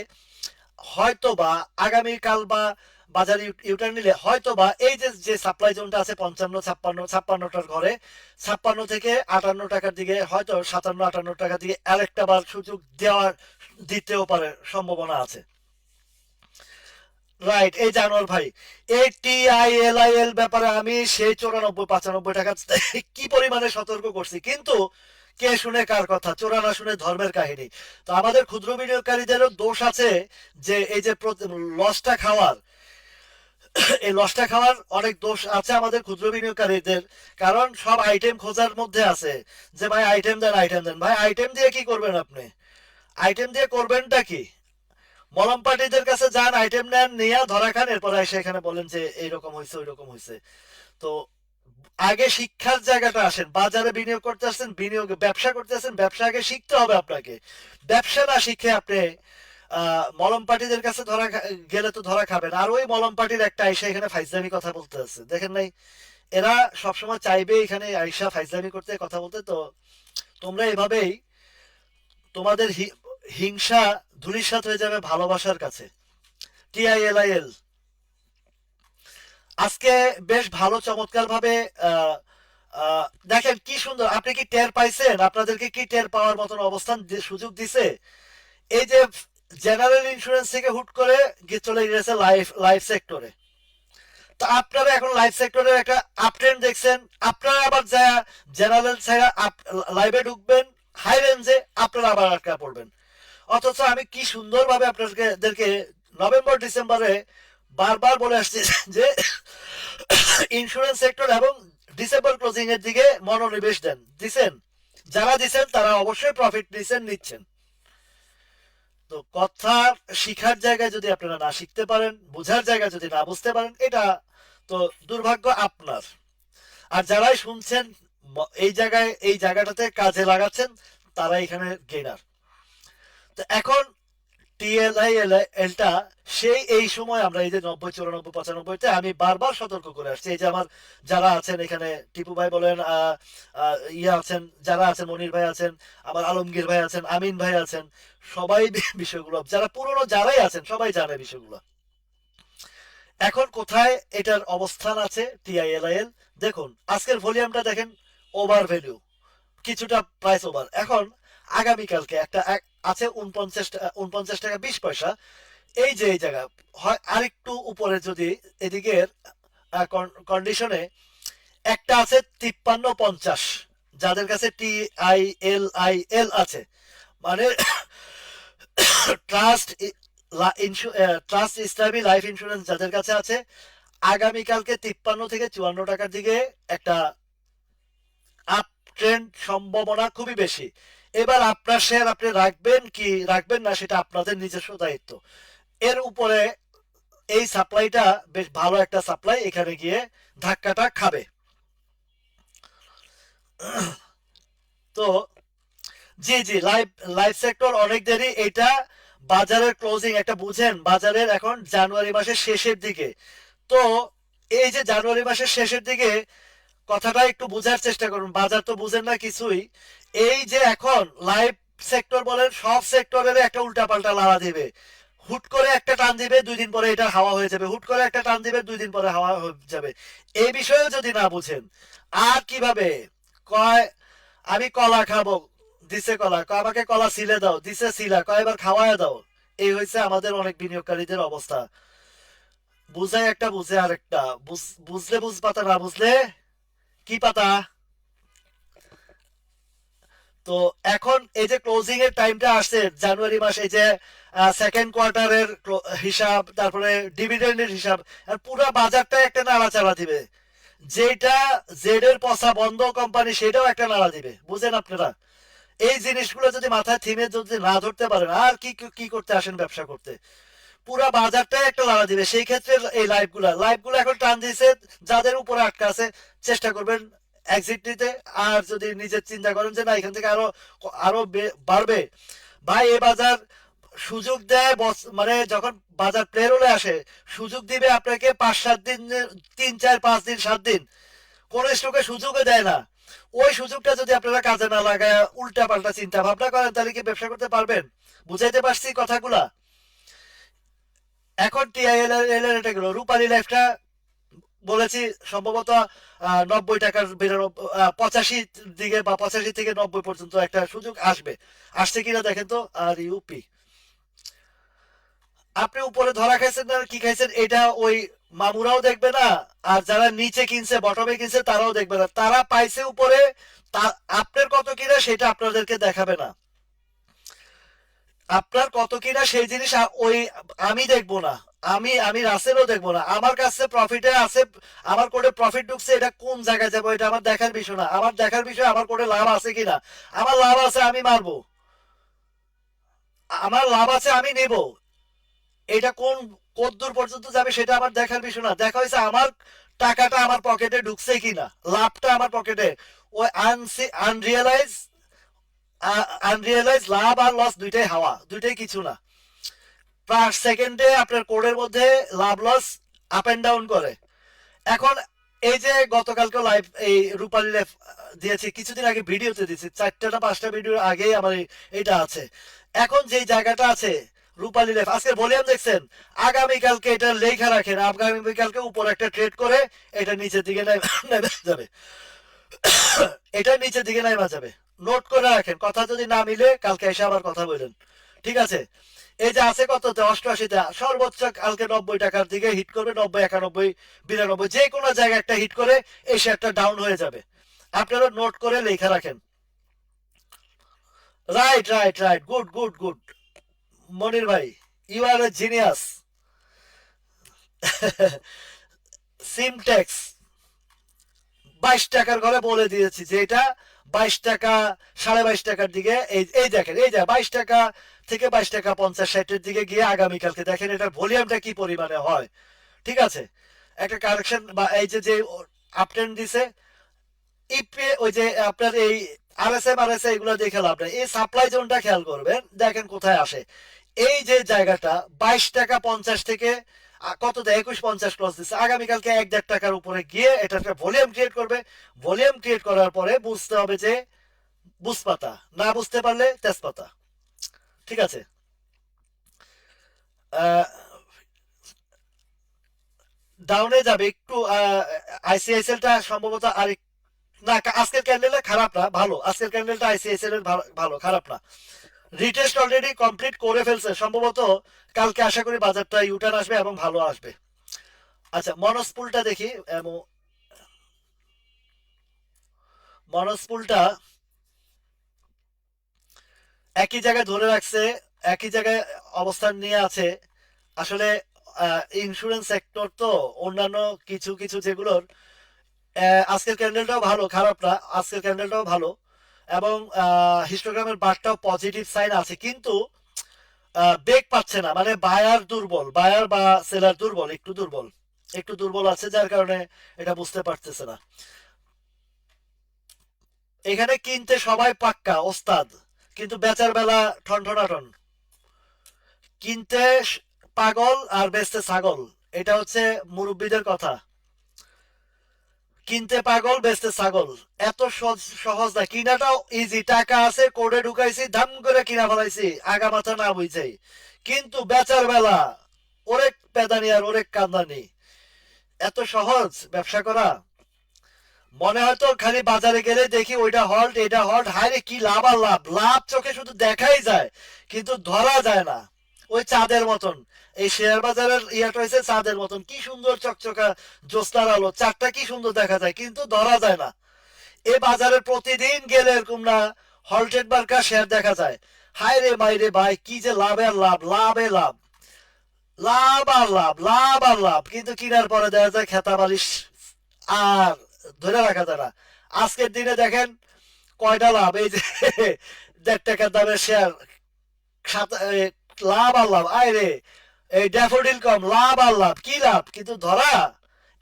হয়তোবা আগামীকাল বা বাজার ইউটার্ন নিলে হয়তোবা এই যে সাপ্লাই জোনটা আছে 55 56 56টার ঘরে, 56 থেকে 58 টাকার দিকে, হয়তো 57 58 টাকার দিকে আরেকটা বার সুযোগ দিতেও পারে, সম্ভাবনা আছে। রাইট, এই জানোয়ার ভাই, এই TILIL ব্যাপারে আমি সেই 94-95 টাকা কি পরিমাণে সতর্ক করছি, কিন্তু কে শুনে কার কথা, চোরা না শুনে ধর্মের কাহিনী। তো আমাদের ক্ষুদ্র বিনিয়োগকারীদেরও দোষ আছে যে এই যে লসটা খাওয়ার, এই লসটা খাওয়ার অনেক দোষ আছে আমাদের ক্ষুদ্র বিনিয়োগকারীদের। কারণ সব আইটেম খোঁজার মধ্যে আছে যে ভাই আইটেম দেন, আইটেম দেন। ভাই আইটেম দিয়ে কি করবেন আপনি? আইটেম দিয়ে করবেনটা কি? মলম পার্টিদের কাছে যান, আইটেম নেন, নিয়ে ধরা খান, এরপর এসে এখানে বলেন যে এইরকম হয়েছে ওইরকম হয়েছে। তো আগে শিক্ষার জায়গাটা আসেন, বাজারে বিনিয়োগ করতে আসছেন, বিনিয়োগ ব্যবসা করতে আসছেন, ব্যবসা আগে শিখতে হবে আপনাকে। ব্যবসা না শিখে আপনি মলম পার্টিদের কাছে গেলে তো ধরা খাবেন। আর ওই মলম পার্টির একটা আইসা এখানে ফাইজলামি কথা বলতে আছে, দেখেন নাই? এরা সবসময় চাইবে এখানে আইসা ফাইজলামি করতে, কথা বলতে। তো তোমরা এভাবেই তোমাদের হিংসা ধূলিসাৎ হয়ে যাবে ভালোবাসার কাছে। TILIL আজকে বেশ ভালো চমৎকার ভাবে দেখেন কি সুন্দর। আপনি কি টের পাইছেন? আপনাদেরকে কি টের পাওয়ার মতন অবস্থান সুযোগ দিছে? এই যে জেনারেল ইন্স্যুরেন্স থেকে হুট করে চলে গেছে লাইফ লাইফ সেক্টরে। তো আপনারা এখন লাইফ সেক্টরের একটা আপট্রেন্ড দেখছেন, আপনারা আবার যা জেনারেল ছাড়া লাইভে ঢুকবেন হাই রেঞ্জে, আপনারা আবার আটকা পড়বেন। অথচ আমি কি সুন্দরভাবে আপনাদেরকে নভেম্বর ডিসেম্বরে বারবার বলে আসছি যে ইন্স্যুরেন্স সেক্টর এবং ডিসেম্বর ক্লোজিং এর দিকে মনোনিবেশ দিচ্ছেন। যারা দিচ্ছেন তারা অবশ্যই প্রফিট নিচ্ছেন। তো কথা শিখার জায়গায় যদি আপনারা না শিখতে পারেন, বুঝার জায়গায় যদি না বুঝতে পারেন, এটা তো দুর্ভাগ্য আপনার। আর যারাই শুনছেন এই জায়গাটাতে কাজে লাগাচ্ছেন, তারা এখানে গেইনার। তো এখন TILIL-টা সেই এই সময় আমরা এই যে 90-94-95-তে আমি বারবার সতর্ক করে আসছি। এই যে আমার যারা আছেন এখানে, টিপু ভাই বলেন, ইয়া আছেন, যারা আছেন, মনির ভাই আছেন, আমার আলমগীর ভাই আছেন, আমিন ভাই আছেন, সবাই বিষয়গুলো, যারা পুরনো যারাই আছেন সবাই জানে বিষয়গুলো। এখন কোথায় এটার অবস্থান আছে TILIL? দেখুন আজকের ভলিউমটা দেখেন, ওভার ভ্যালু, কিছুটা প্রাইস ওভার। এখন আগামীকালকে একটা আছে 49 টাকা 20 পয়সা। এই যে এই জায়গা হয় আরেকটু উপরে, যদি এদিকের কন্ডিশনে একটা আছে 53-50, যাদের কাছে TILIL আছে, মানে ট্রাস্ট ট্রাস্ট ইসলামী লাইফ ইন্স্যুরেন্স যাদের কাছে আছে, আগামীকালকে 53 থেকে 54 টাকার দিকে একটা আপ ট্রেন্ড সম্ভাবনা খুবই বেশি। এবার আপনার শেয়ার আপনি রাখবেন কি রাখবেন না, সেটা আপনাদের নিজস্ব দায়িত্ব। এর উপরে এই সাপ্লাইটা বেশ ভালো একটা সাপ্লাই, এখানে গিয়ে ধাক্কাটা খাবে। তো জি জি, লাইভ লাইভ সেক্টর অনেক দেরি। এটা বাজারের ক্লোজিং একটা বুঝেন, বাজারের এখন জানুয়ারি মাসের শেষের দিকে। তো এই যে জানুয়ারি মাসের শেষের দিকে, কথাটা একটু বোঝার চেষ্টা করুন, বাজার তো বুঝেন না কিছুই। এই যে এখন লাইভ সেক্টর বলেন, সব সেক্টরের একটা উল্টাপাল্টা লাড়া দিবে। হুট করে একটা টান দিবে, 2 দিন পরে এটা হাওয়া হয়ে যাবে, হুট করে একটা টান দিবে, 2 দিন পরে হাওয়া হয়ে যাবে। এই বিষয়ে যদি না বুঝেন, আর কিভাবে কয় আমি কলা খাবো, দিছে কলা, কয় আমাকে কলা সিলে দাও, দিছে সিলা, কয় এবার খাওয়ায় দাও। এই হয়েছে আমাদের অনেক বিনিয়োগকারীদের অবস্থা। বুঝায় একটা, বুঝে আরেকটা। বুঝলে বুঝ পাতা, না বুঝলে কি পাতা। তো এখন এই যে ক্লোজিং এর টাইমটা আসছে জানুয়ারি মাসে, এই যে সেকেন্ড কোয়ার্টারের হিসাব, তারপরে ডিভিডেন্ডের হিসাব, আর পুরো বাজারটা একটা নাড়াচাড়া দিবে। যেটা জেড এর পচা বন্ধ কোম্পানি, সেটাও একটা নাড়া দিবে, বুঝেন আপনারা? এই জিনিসগুলো যদি মাথায় থিমে যদি না ধরতে পারেন, আর কি কি করতে আসেন ব্যবসা করতে, পুরো বাজারটাই একটা লাড়া দিবে। সেই ক্ষেত্রে এই লাইভগুলো এখন টান দিয়েছে, যাদের উপরে আটকা আছে চেষ্টা করবেন এক্সিট নিতে। আর যদি নিজের চিন্তা করেন যে না এখান থেকে আরো আরো বাড়বে, ভাই এ বাজার সুযোগ দেয়, মানে যখন বাজার প্লেরোলে আসে সুযোগ দিবে আপনাকে 5-7 দিন, 3-4-5 দিন 7 দিন, কোন স্টকে সুযোগও দেয় না। ওই সুযোগটা যদি আপনারা কাজে না লাগায় উল্টা পাল্টা চিন্তা ভাবনা করেন, তাহলে কি ব্যবসা করতে পারবেন? বুঝাইতে পারছি কথাগুলা? এখন TILIL এর এটা গেল, রূপালী লাইফটা বলেছি সম্ভবত 90 টাকার 85 দিকে বা 85 থেকে 90 পর্যন্ত একটা সুযোগ আসবে। আসছে কিনা দেখেন তো। আর ইউপি আপনি উপরে ধরা খাইছেন না কি খাইছেন এটা ওই মামুরাও দেখবে না, আর যারা নিচে কিনছে বটমে কিনছে তারাও দেখবে না, তারা পাইছে উপরে, আপনার কত কিনা সেটা আপনাদেরকে দেখাবে না। আপনার কত কিনা সেই জিনিস ওই আমি দেখবো না, আমি রাসেলও দেখবো না, আমার কাছে প্রফিটে আছে, আমার কোডে প্রফিট ঢুকছে, এটা কোন জায়গায় যাবো এটা আমার দেখার বিষয় না, আমার দেখার বিষয় আমার কোডে লাভ আছে কিনা, আমার লাভ আছে আমি মারবো, আমার লাভ আছে আমি নেব, এটা কোন কতদূর পর্যন্ত যাবে সেটা আমার দেখার বিষয় না, দেখা হয়েছে আমার টাকাটা আমার পকেটে ঢুকছে কিনা, লাভটা আমার পকেটে, ওই আনরিয়েলাইজ আনরিয়েলাইজ লাভ আর লস দুইটাই হাওয়া, দুইটাই কিছু না, পার সেকেন্ডে আপনার কোডের মধ্যে লাভ লস আপ এন্ড ডাউন করে। এখন এই যে গতকালকে লাইভ এই রূপালী লাইভ দিয়েছি, কিছুদিন আগে ভিডিওতে দিয়েছি, 4টা 5টা ভিডিও আগেই আমার এইটা আছে। এখন যে জায়গাটা আছে রূপালী লাইভ আজকে ভলিউম দেখছেন, আগামীকালকে এটা লেখা রাখেন, আগামীকালকে উপর একটা ট্রেড করে এটা নিচের দিকে নেমে যাবে, এটা নিচের দিকে নেমে যাবে, নোট করে রাখেন, কথা যদি না মিলে কালকে এসে আবার কথা বলেন, ঠিক আছে। এই যে আছে কততে 88তে, সর্বোচ্চ কালকে 90 টাকার দিকে হিট করবে, 90 91 92 যে কোনো জায়গায় একটা হিট করে এই শেয়ারটা ডাউন হয়ে যাবে, আপনারা নোট করে লেখা রাখেন। Right right right, good good good, Monir ভাই you are a genius. Simtex 22 টাকার ঘরে বলে দিয়েছি যে এটা 22 টাকা 22.5 টাকার দিকে, এই এই দেখেন, এই যে 22 টাকা থেকে 22 টাকা 50 60-এর দিকে গিয়ে আগামীকালকে দেখেন এটার ভলিউমটা কি পরিমাণে হয়, ঠিক আছে। একটা কারেকশন বা এই যে আপট্রেন্ড দিছে, ইপে ওই যে আপনার এই আরএসএ এগুলো দেখে লাভ নাই, এই সাপ্লাই জোনটা খেয়াল করবেন, দেখেন কোথায় আসে, এই যে জায়গাটা 22 টাকা 50 থেকে কত দেয় 21.50 ক্রস দিচ্ছে, আগামীকালকে 1-1.5 টাকার উপরে গিয়ে এটা একটা ভলিউম ক্রিয়েট করবে, ভলিউম ক্রিয়েট করার পরে বুঝতে হবে যে বুঝপাতা, না বুঝতে পারলে তেজপাতা, ঠিক আছে। ডাউনে যাবে একটু, আইসিআইসিএলটা সম্ভবত আর না, আজকের ক্যান্ডেলটা খারাপ না, ভালো, আজকের ক্যান্ডেলটা আইসিআইসিএল এর ভালো, খারাপ না, রিটেস্ট অলরেডি কমপ্লিট করে ফেলছে, সম্ভবত কালকে আশা করি বাজারটা ইউটার্ন আসবে এবং ভালো আসবে। আচ্ছা মনসপুলটা দেখি, মনসপুলটা একই জায়গায় ধরে রাখছে, একই জায়গায় অবস্থান নিয়ে আছে, আসলে ইন্স্যুরেন্স সেক্টর তো, অন্যান্য কিছু কিছু যেগুলোর, আজকের ক্যান্ডেলটাও ভালো, খারাপ না, আজকের ক্যান্ডেলটাও ভালো, এবং হিস্টোগ্রামের বারটাও পজিটিভ সাইন আছে, কিন্তু বেগ পাচ্ছে না, মানে বায়ার দুর্বল, বায়ার বা সেলার দুর্বল, একটু দুর্বল, একটু দুর্বল আছে, যার কারণে এটা বুঝতে পারতেছে না। এখানে কিনতে সবাই পাক্কা ওস্তাদ, কিন্তু বেচার বেলা ঠনঠনাঠন, কিনতে পাগল আর বেচতে ছাগল, এটা হচ্ছে মুরব্বীদের কথা, কিনতে পাগল বেচতে ছাগল, এত সহজ না, কিনাটাও ইজি, টাকা আছে কোডে ঢুকাইছি ধাম করে কিনা ফেলাইছি আগা মাথা না বুঝছেই, কিন্তু বেচার বেলা ওরেক পেদানি আর ওরেক কান্দানি, এত সহজ ব্যবসা করা, মনে হয়তো খালি বাজারে গেলে দেখি ওইটা হল্ট এটা হল্ট, হায় রে কি লাভ আর লাভ, লাভ চোখে শুধু দেখাই যায় কিন্তু ধরা যায় না, ওই চাঁদের মতন, এই শেয়ার বাজারের ইয়াটা হয়েছে চাঁদের মতন, কি সুন্দর চকচকা জোস্তার আলো, চারটা কি সুন্দর দেখা যায় কিন্তু ধরা যায় না, এ বাজারে প্রতিদিন গেলে এরকম না হল্টেড মার্কা শেয়ার দেখা যায়, হায় রে মাই রে ভাই কি যে লাভের লাভ, লাভে লাভ, লাভ আর লাভ, লাভ আর লাভ, কিন্তু কিনার পরে দেখা যায় খেতা বালিশ আর ধরে রাখা যায় না। আজকের দিনে দেখেন কয়টা লাভ, এই যে 1.5 টাকার দামের শেয়ার, লাভ আর লাভ, আয় রে, এই ড্যাফোডিল কম, লাভ আর লাভ, কি লাভ কিন্তু ধরা,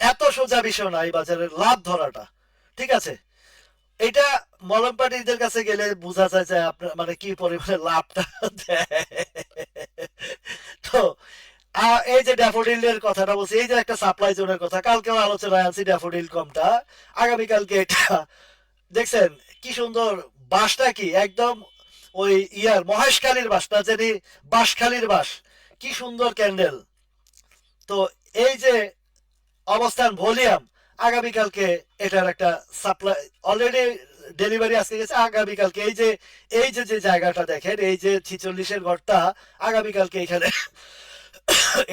এত সোজা বিষয় না এই বাজারের লাভ ধরাটা, ঠিক আছে। এটা মলম পাটিদের কাছে গেলে বোঝা যায় যে আপনার মানে কি পরিমাণে লাভটা দেয়। তো এই যে ড্যাফোডিলের কথাটা বলছি, এই যে একটা সাপ্লাই জোনের কথা কালকেও আলোচনায় আনছি, ড্যাফোডিল কমটা আগামীকালকে এটা দেখছেন কি সুন্দর, বাসটা কি একদম ওই ইয়ার মহেশখালীর বাস না জানি, বাঁশখালীর বাস, কি সুন্দর ক্যান্ডেল। তো এই যে অবস্থান ভলিউম, আগামীকালকে এটার একটা সাপ্লাই অলরেডি ডেলিভারি আজকে গেছে, আগামীকালকে এই যে যে জায়গাটা দেখেন, এই যে 46-এর ঘরটা, আগামীকালকে এখানে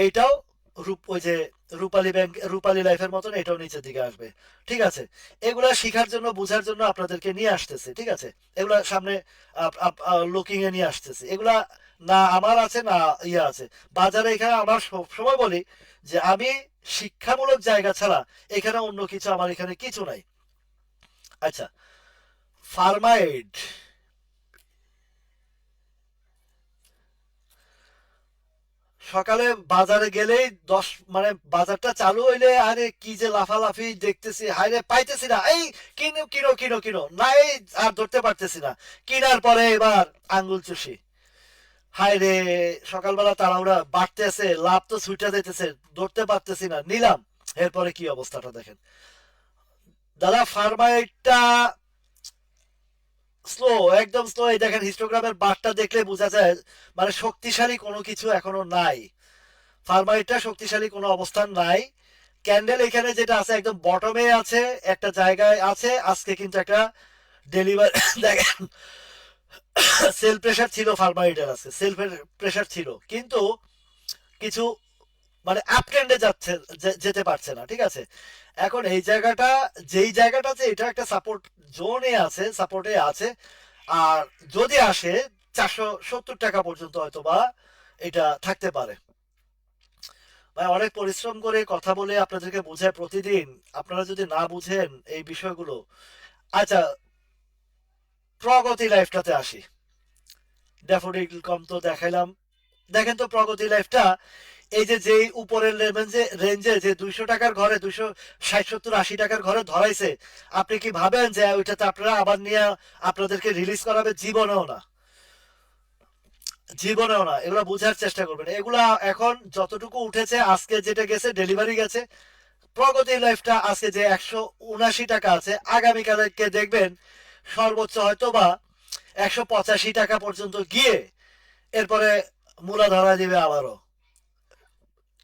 এইটাও ওই যে রূপালী ব্যাংক, রূপালী লাইফের মতন এটাও নিচের দিকে আসবে। ঠিক আছে, এগুলা শিখার জন্য, বোঝার জন্য আপনাদেরকে নিয়ে আসতেছে। ঠিক আছে, এগুলা সামনে লুকিং এ নিয়ে আসতেছে। এগুলা না আমার আছে না ইয়ে আছে বাজারে। এখানে আমার সময় বলি যে আমি শিক্ষামূলক জায়গা ছাড়া এখানে অন্য কিছু আমার এখানে কিছু নাই। আচ্ছা, ফার্মাইড। সকালে বাজারে গেলেই মানে বাজারটা চালু হইলে আরে কি যে লাফালাফি দেখতেছি, হায়রে পাইতেছি না, এই কিনো কিনো কিনো কিনো না, এই আর ধরতে পারতেছি না। কিনার পরে এবার আঙ্গুল চুষি, হায়রে সকালবেলা তাড়াহুড়া বাড়তেছে, লাভ তো ছুটে যাইতেছে, ধরতে পারতেছি না, নিলাম। এরপরে কি অবস্থাটা দেখেন দাদা, ফার্মাইটটা স্লো, একদম স্লো। এই দেখেন হিস্টোগ্রামের বারটা দেখলে বোঝা যায় মানে শক্তিশালী কোনো কিছু এখনো নাই। ফার্মাইটটা শক্তিশালী কোনো অবস্থান নাই। ক্যান্ডেল এখানে যেটা আছে একদম বটমে আছে, একটা জায়গায় আছে। আজকে কিন্তু একটা ডেলিভারি দেখেন, সেল প্রেসার ছিল ফার্মাইটের, আছে সেল প্রেসার ছিল, কিন্তু কিছু মানে আপ ট্রেন্ডে যাচ্ছে, যেতে পারছে না। ঠিক আছে, এখন এই জায়গাটা, যেই জায়গাটা আছে এটা একটা সাপোর্ট জোনে আছে, সাপোর্টে আছে। আর যদি আসে 470 টাকা পর্যন্ত হয়তো বা এটা থাকতে পারে। ভাই অনেক পরিশ্রম করে কথা বলে আপনাদেরকে বোঝায় প্রতিদিন, আপনারা যদি না বুঝেন এই বিষয়গুলো। আচ্ছা, প্রগতি লাইফটাতে আসি। ড্যাফোডিল কম তো দেখাইলাম। দেখেন তো প্রগতি লাইফটা, এই যে যেই উপরের রেঞ্জে রেঞ্জে যে 200 টাকার ঘরে, 260-70-80 টাকার ঘরে ধরাইছে, আপনি কি ভাবেন যে ওইটাতে আপনারা আবার নিয়ে আপনাদেরকে রিলিজ করাবে? জীবনেও না, জীবনেও না। এগুলা বোঝার চেষ্টা করবেন। এগুলা এখন যতটুকু উঠেছে, আজকে যেটা গেছে ডেলিভারি গেছে, প্রগতি লাইফটা আজকে যে 179 টাকা আছে, আগামীকালকে দেখবেন সর্বোচ্চ হয়তো বা 185 টাকা পর্যন্ত গিয়ে এরপরে মূলা ধরা দিবে আবারও।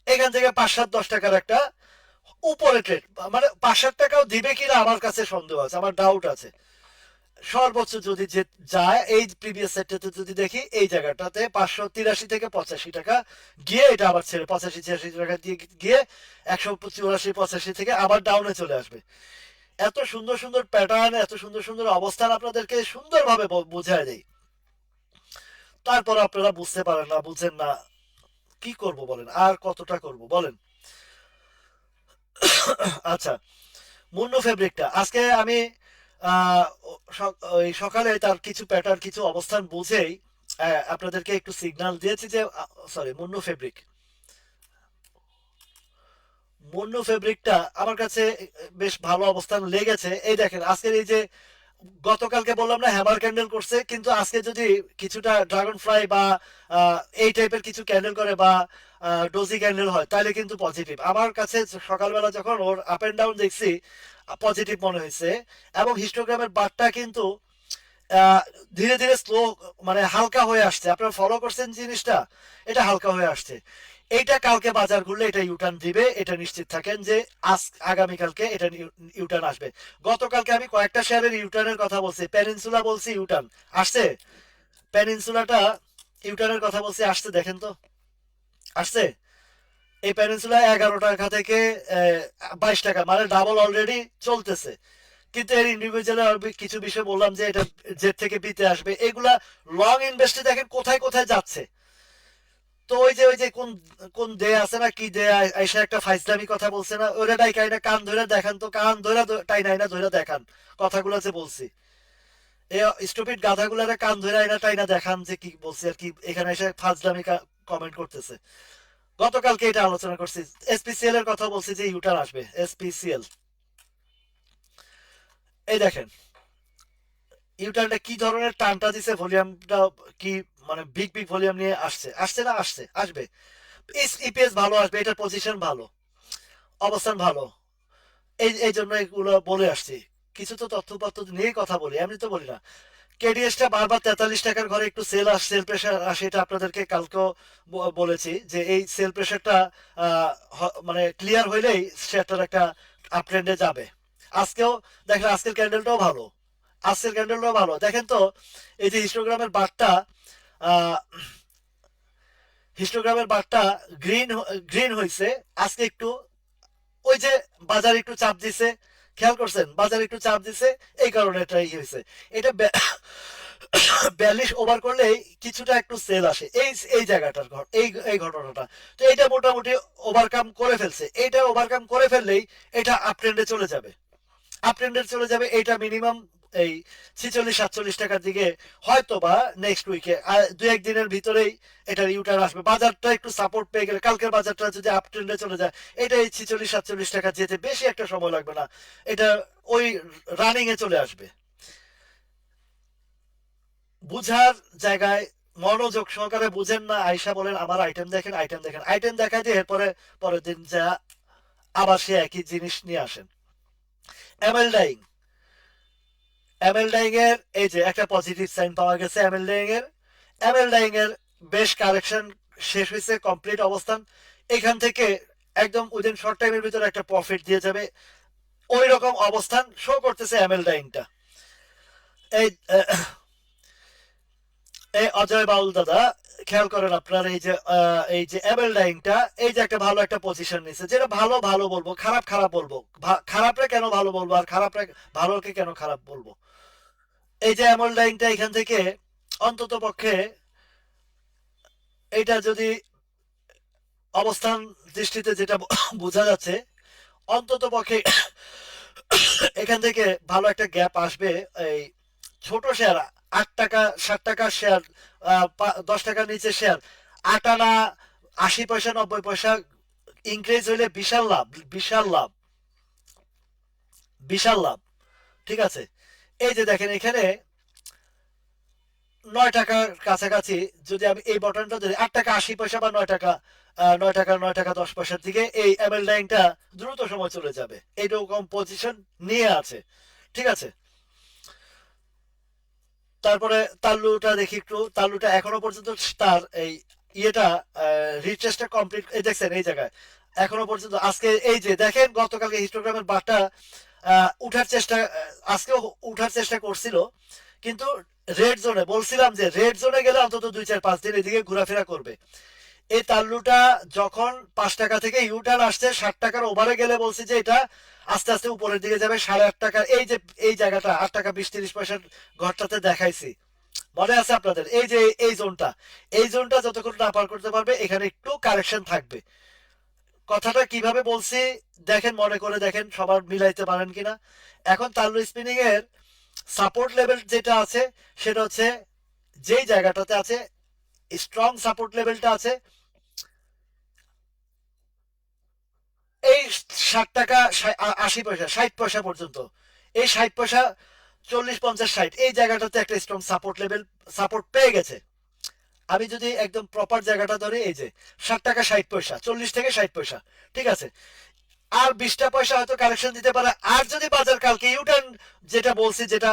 এখান থেকে 5-7-10 টাকার একটা উপরে ট্রেড, মানে 5-7 টাকাও দিবে কিনা আমার কাছে সন্দেহ আছে, আমার ডাউট আছে। সর্বোচ্চ যদি যে যায়, এই প্রিভিয়াস সেটটাতে যদি দেখি এই জায়গাটাতে 583 থেকে 85 টাকা গিয়ে এটা আবার ছেড়ে 85-86 টাকা দিয়ে গিয়ে 184-85 থেকে আবার ডাউনে চলে আসবে। এত সুন্দর সুন্দর প্যাটার্ন, এত সুন্দর সুন্দর অবস্থান আপনাদেরকে সুন্দরভাবে বোঝায় দেয়, তারপর আপনারা বুঝতে পারেন না, বুঝেন না। কি করব বলেন, আর কতটা করব বলেন। আচ্ছা, মুন্নু ফেব্রিকটা আজকে আমি ওই সকালে তার কিছু প্যাটার্ন, কিছু অবস্থান বুঝেই আপনাদেরকে একটু সিগন্যাল দিয়েছি যে সরি, মুন্নু ফেব্রিক, মুন্নু ফেব্রিকটা আমার কাছে বেশ ভালো অবস্থান লেগেছে। এই দেখেন আজকের এই যে গতকালকে বললাম না হ্যামার ক্যান্ডেল করছে, কিন্তু আজকে যদি কিছুটা ড্রাগন ফ্লাই বা এই টাইপের কিছু ক্যান্ডেল করে বা ডোজি ক্যান্ডেল হয়, তাহলে কিন্তু পজিটিভ। আমার কাছে সকালবেলা যখন ওর আপ এন্ড ডাউন দেখছি, পজিটিভ মনে হয়েছে। এবং হিস্টোগ্রামের বারটা কিন্তু ধীরে ধীরে স্লো, মানে হালকা হয়ে আসছে। আপনারা ফলো করছেন জিনিসটা, এটা হালকা হয়ে আসছে। এইটা কালকে বাজার ঘুরলে এটা ইউটার্ন দিবে, এটা নিশ্চিত থাকেন যে আজ আগামীকালকে এটা ইউটার্ন আসবে। গতকালকে আমি কয়েকটা শেয়ারের ইউটার্নের কথা বলছি, পেনিনসুলা বলছি ইউটার্ন আসছে, পেনিনসুলাটা ইউটার্নের কথা বলছি, আসছে দেখেন তো, আসছে। এই পেনিনসুলা 11 টাকা থেকে 22 টাকা, মানে ডাবল অলরেডি চলতেছে। কিন্তু এর ইন্ডিভিজুয়াল কিছু বিষয় বললাম যে এটা জেড থেকে বিতে আসবে, এগুলা লং ইনভেস্টে দেখেন কোথায় কোথায় যাচ্ছে। তো ওই যে কোন কোন দে আছে না, কি দে আইসা একটা ফাইজলামি কথা বলছে না, ওরা ডাইকাই না, কান ধরে দেখান তো, কান ধরে টাই নাই না, ধরে দেখান কথাগুলো যে বলছি। এই স্টুপিড গাধাগুলারে কান ধরে আইনা টাই না দেখান যে কি বলছি, আর কি এখানে এসে ফাজলামি কমেন্ট করতেছে। গতকালকে এটা আলোচনা করছি, এসপিসিএল এর কথা বলছি যে ইউটার আসবে, এসপিসিএল। এই দেখেন ইউটারটা কি ধরনের টানটা দিছে, ভলিউমটা কি, মানে বিগ বিগ ভলিউম নিয়ে আসছে, আসছে না, আসছে, আসবে। ইপিএস ভালো আসবে, এটার পজিশন ভালো, অবস্থান ভালো। এই এই জন্য এগুলো বলে আসছি। কিছু তো তথ্যপত্র নিয়ে কথা বলি, এমনি তো বলি না। কেডিএসটা বারবার 43 টাকার ঘরে একটু সেল প্রেশার আসে, এটা আপনাদেরকে কালকেও বলেছি যে এই সেল প্রেশারটা মানে ক্লিয়ার হইলেই শেয়ারটার একটা আপ ট্রেন্ডে যাবে। আজকেও দেখেন, আজকের ক্যান্ডেলটাও ভালো, আজকের ক্যান্ডেলটাও ভালো। দেখেন তো এই যে হিস্টোগ্রামের বারটা, হিস্টোগ্রামের বারটা গ্রিন গ্রিন হয়েছে আজকে একটু, ওই যে বাজার একটু চাপ দিছে, খেয়াল করছেন বাজার একটু চাপ দিছে, এই কারণে এটা হয়েছে। এটা 42 ওভার করলে কিছুটা একটু সেল আসে এই এই জায়গাটার এই এই ঘটনাটা। তো এটা মোটামুটি ওভারকাম করে ফেলছে, এইটা ওভারকাম করে ফেললেই এটা আপ ট্রেন্ডে চলে যাবে, আপ ট্রেন্ডে চলে যাবে। এটা মিনিমাম এই 46-47 টাকার দিকে হয়তো বা নেক্সট উইকে দুই একদিনের ভিতরেই এটার ইউটার্ন আসবে। বাজারটা একটু সাপোর্ট পেয়ে গেলে, কালকের বাজারটা যদি আপ ট্রেন্ডে চলে যায়, এটা এই 46-47 টাকা যেতে বেশি একটা সময় লাগবে না, এটা ওই রানিং এ চলে আসবে। বুঝার জায়গায় মনোযোগ সহকারে বুঝেন না, আয়সা বলেন আমার আইটেম দেখেন, আইটেম দেখেন, আইটেম দেখা দিয়ে এরপরে পরের দিন যা আবার সে একই জিনিস নিয়ে আসেন। এমএল ডাইং, এমএল ডাইং এর এই যে একটা পজিটিভ সাইন পাওয়া গেছে এমএল ডাইং এর। এমএল ডাইং এর বেশ কারেকশন শেষ হয়েছে, কমপ্লিট অবস্থান। এখান থেকে একদম উইদিন শর্ট টাইমের ভিতরে একটা প্রফিট দিয়ে যাবে, ওই রকম অবস্থান শো করতেছে এমএল ডাইংটা। এই এই অজয় বাউল দাদা খেয়াল করেন আপনার এই যে এমএল ডাইংটা এই যে একটা ভালো একটা পজিশন নিছে, যেটা ভালো ভালো বলবো, খারাপ খারাপ বলবো, খারাপরে কেন ভালো বলবো আর খারাপরে ভালোকে কেন খারাপ বলবো। এই যে এমএল ডাইংটা এখান থেকে অন্তত পক্ষে এইটা যদি অবস্থান দৃষ্টিতে যেটা বোঝা যাচ্ছে, অন্তত পক্ষে এখান থেকে ভালো একটা গ্যাপ আসবে। এই ছোট শেয়ার 8 টাকা 7 টাকার শেয়ার, 10 টাকার নিচে শেয়ার 8 আনা 80 পয়সা 90 পয়সা ইনক্রিজ হইলে বিশাল লাভ, বিশাল লাভ, বিশাল লাভ। ঠিক আছে, এই যে দেখেন এখানে 9 টাকার কাছাকাছি যদি আমি এই বটনটা ধরি, 8 টাকা 80 পয়সা বা 9 টাকা, 9 টাকা 9 টাকা 10 পয়সার দিকে এই এমএল লাইনটা দ্রুত সময় চলে যাবে, এইরকম পজিশন নিয়ে আছে। ঠিক আছে, তারপরে তাল্লুটা দেখি একটু, তাল্লুটা এখনো পর্যন্ত তার এই ইয়েটা রিট্রেসটা কমপ্লিট, এই দেখছেন এই জায়গায় এখনো পর্যন্ত। আজকে এই যে দেখেন গতকালকে হিস্টোগ্রামের বারটা উঠার চেষ্টা, আজকেও উঠার চেষ্টা করছিল, কিন্তু রেড জোনে বলছিলাম যে রেড জোনে গেলে অন্তত 2-4-5 দিন এদিকে ঘোরাফেরা করবে। এই তাল্লুটা যখন 5 টাকা থেকে ইউটার্ন আসছে 60 টাকার ওভারে গেলে বলছি যে এটা আস্তে আস্তে উপরের দিকে যাবে 8.5 টাকার, এই যে এই জায়গাটা 8 টাকা 20-30 পয়সার ঘরটাতে দেখাইছি, মনে আছে আপনাদের? এই যে এই জোনটা, এই জোনটা যতক্ষণ না পার করতে পারবে এখানে একটু কারেকশন থাকবে। কথাটা কিভাবে বলছি দেখেন, মনে করে দেখেন সবার মিলাইতে পারেন কিনা। এখন তাল্লু স্পিনিং এর সাপোর্ট লেভেল যেটা আছে সেটা হচ্ছে যেই জায়গাটাতে আছে, স্ট্রং সাপোর্ট লেভেলটা আছে এই 7 টাকা 80 পয়সা 60 পয়সা পর্যন্ত, এই 60 পয়সা 40-50-60 এই জায়গাটাতে একটা স্ট্রং সাপোর্ট লেভেল, সাপোর্ট পেয়ে গেছে। আমি যদি একদম প্রপার জায়গাটা ধরি, এই যে 7 টাকা 60 পয়সা, 40 থেকে 60 পয়সা, ঠিক আছে, আর 20 পয়সা হয়তো কালেকশন দিতে পারে। আর যদি বাজার কালকে ইউটার্ন, যেটা বলছি, যেটা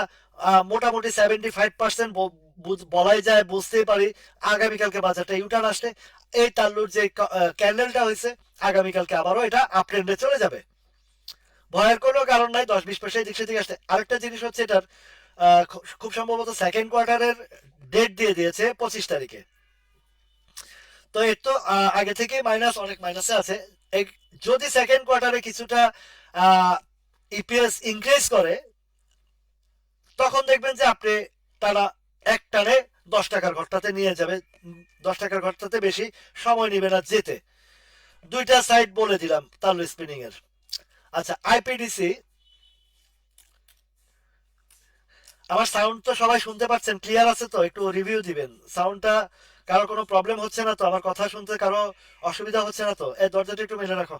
মোটামুটি 75% বলাই যায়, বুঝতেই পারি আগামীকালকে বাজারটা ইউটার্ন আসলে এই তাল্লুর যে ক্যান্ডেলটা হয়েছে আগামীকালকে আবারও এটা আপ ট্রেন্ডে চলে যাবে, ভয়ের কোনো কারণ নাই। 10-20 পয়সা এদিক সেদিক আসতে। আরেকটা জিনিস হচ্ছে এটার খুব সম্ভবত সেকেন্ড কোয়ার্টারের ডেট দিয়ে দিয়েছে 25 তারিখে। তো এর তো আগে থেকে মাইনাস, অনেক মাইনাসে আছে। যদি সেকেন্ড কোয়ার্টারে কিছুটা ইপিএস ইনক্রিজ করে, তখন দেখবেন যে আপনি তারা এক টানে 10 টাকার ঘরটাতে নিয়ে যাবে, 10 টাকার ঘরটাতে বেশি সময় নেবে না যেতে। দুইটা সাইড বলে দিলাম তাহলে স্পিনিং এর। আচ্ছা, আইপিডিসি, আমার সাউন্ড তো সবাই শুনতে পাচ্ছেন, ক্লিয়ার আছে তো? একটু রিভিউ দিবেন সাউন্ডটা, কারো কোনো প্রবলেম হচ্ছে না তো? আমার কথা শুনতে কারো অসুবিধা হচ্ছে না তো? এই দরজাটা একটু মেলে রাখো।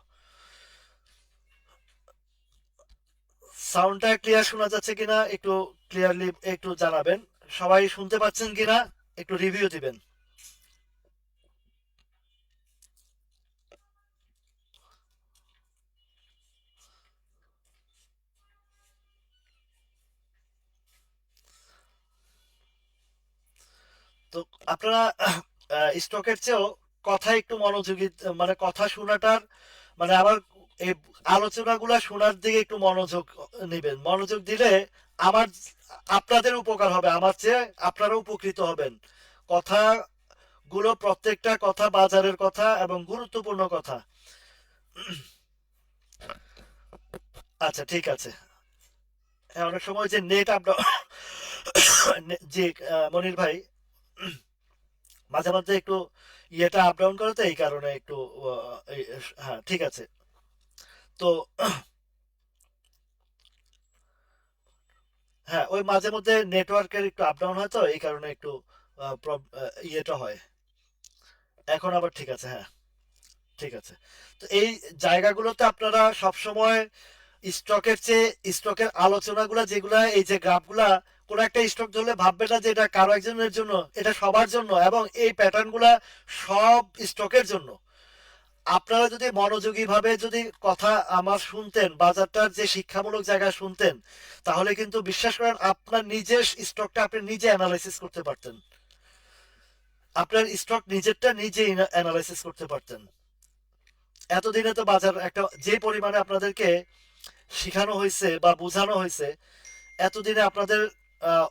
সাউন্ডটা ক্লিয়ার শোনা যাচ্ছে কিনা একটু ক্লিয়ারলি একটু জানাবেন, সবাই শুনতে পাচ্ছেন কিনা একটু রিভিউ দিবেন। তো আপনারা স্টকের চেয়েও কথা একটু মনোযোগী, মানে কথা শোনাটার, মানে আমার এই আলোচনাগুলা শোনার দিকে একটু মনোযোগ নেবেন। মনোযোগ দিলে আমার, আপনাদের উপকার হবে, আমার চেয়ে আপনারা উপকৃত হবেন। কথা গুলো প্রত্যেকটা কথা বাজারের কথা এবং গুরুত্বপূর্ণ কথা। আচ্ছা ঠিক আছে। হ্যাঁ, অনেক সময় যে নেট আপ যে মনির ভাই মাঝে মাঝে একটু ইয়েটা আপ ডাউন করে তো এই কারণে একটু হ্যাঁ ঠিক আছে। তো হ্যাঁ ওই মাঝে মধ্যে নেটওয়ার্কের একটু আপ ডাউন হয় তো এই কারণে একটু ইয়েটা হয়। এখন আবার ঠিক আছে, হ্যাঁ ঠিক আছে। তো এই জায়গাগুলোতে আপনারা সবসময় স্টকের চেয়ে স্টকের আলোচনাগুলা যেগুলা এই যে গ্রাফগুলা কোন একটা স্টক ধরলে ভাববে না যে এটা কারো একজনের জন্য, এটা সবার জন্য এবং এই প্যাটার্ন গুলা সব স্টকের জন্য। আপনারা যদি মনোযোগী ভাবে যদি কথা আমার শুনতেন, বাজারটার যে শিক্ষামূলক জায়গায় শুনতেন, তাহলে কিন্তু বিশ্বাস করেন আপনার নিজের স্টকটা আপনি নিজে অ্যানালাইসিস করতে পারতেন। আপনার স্টক নিজেরটা নিজে অ্যানালাইসিস করতে পারতেন। এতদিনে তো বাজার একটা যে পরিমাণে আপনাদেরকে শিখানো হয়েছে বা বোঝানো হয়েছে, এতদিনে আপনাদের আহ,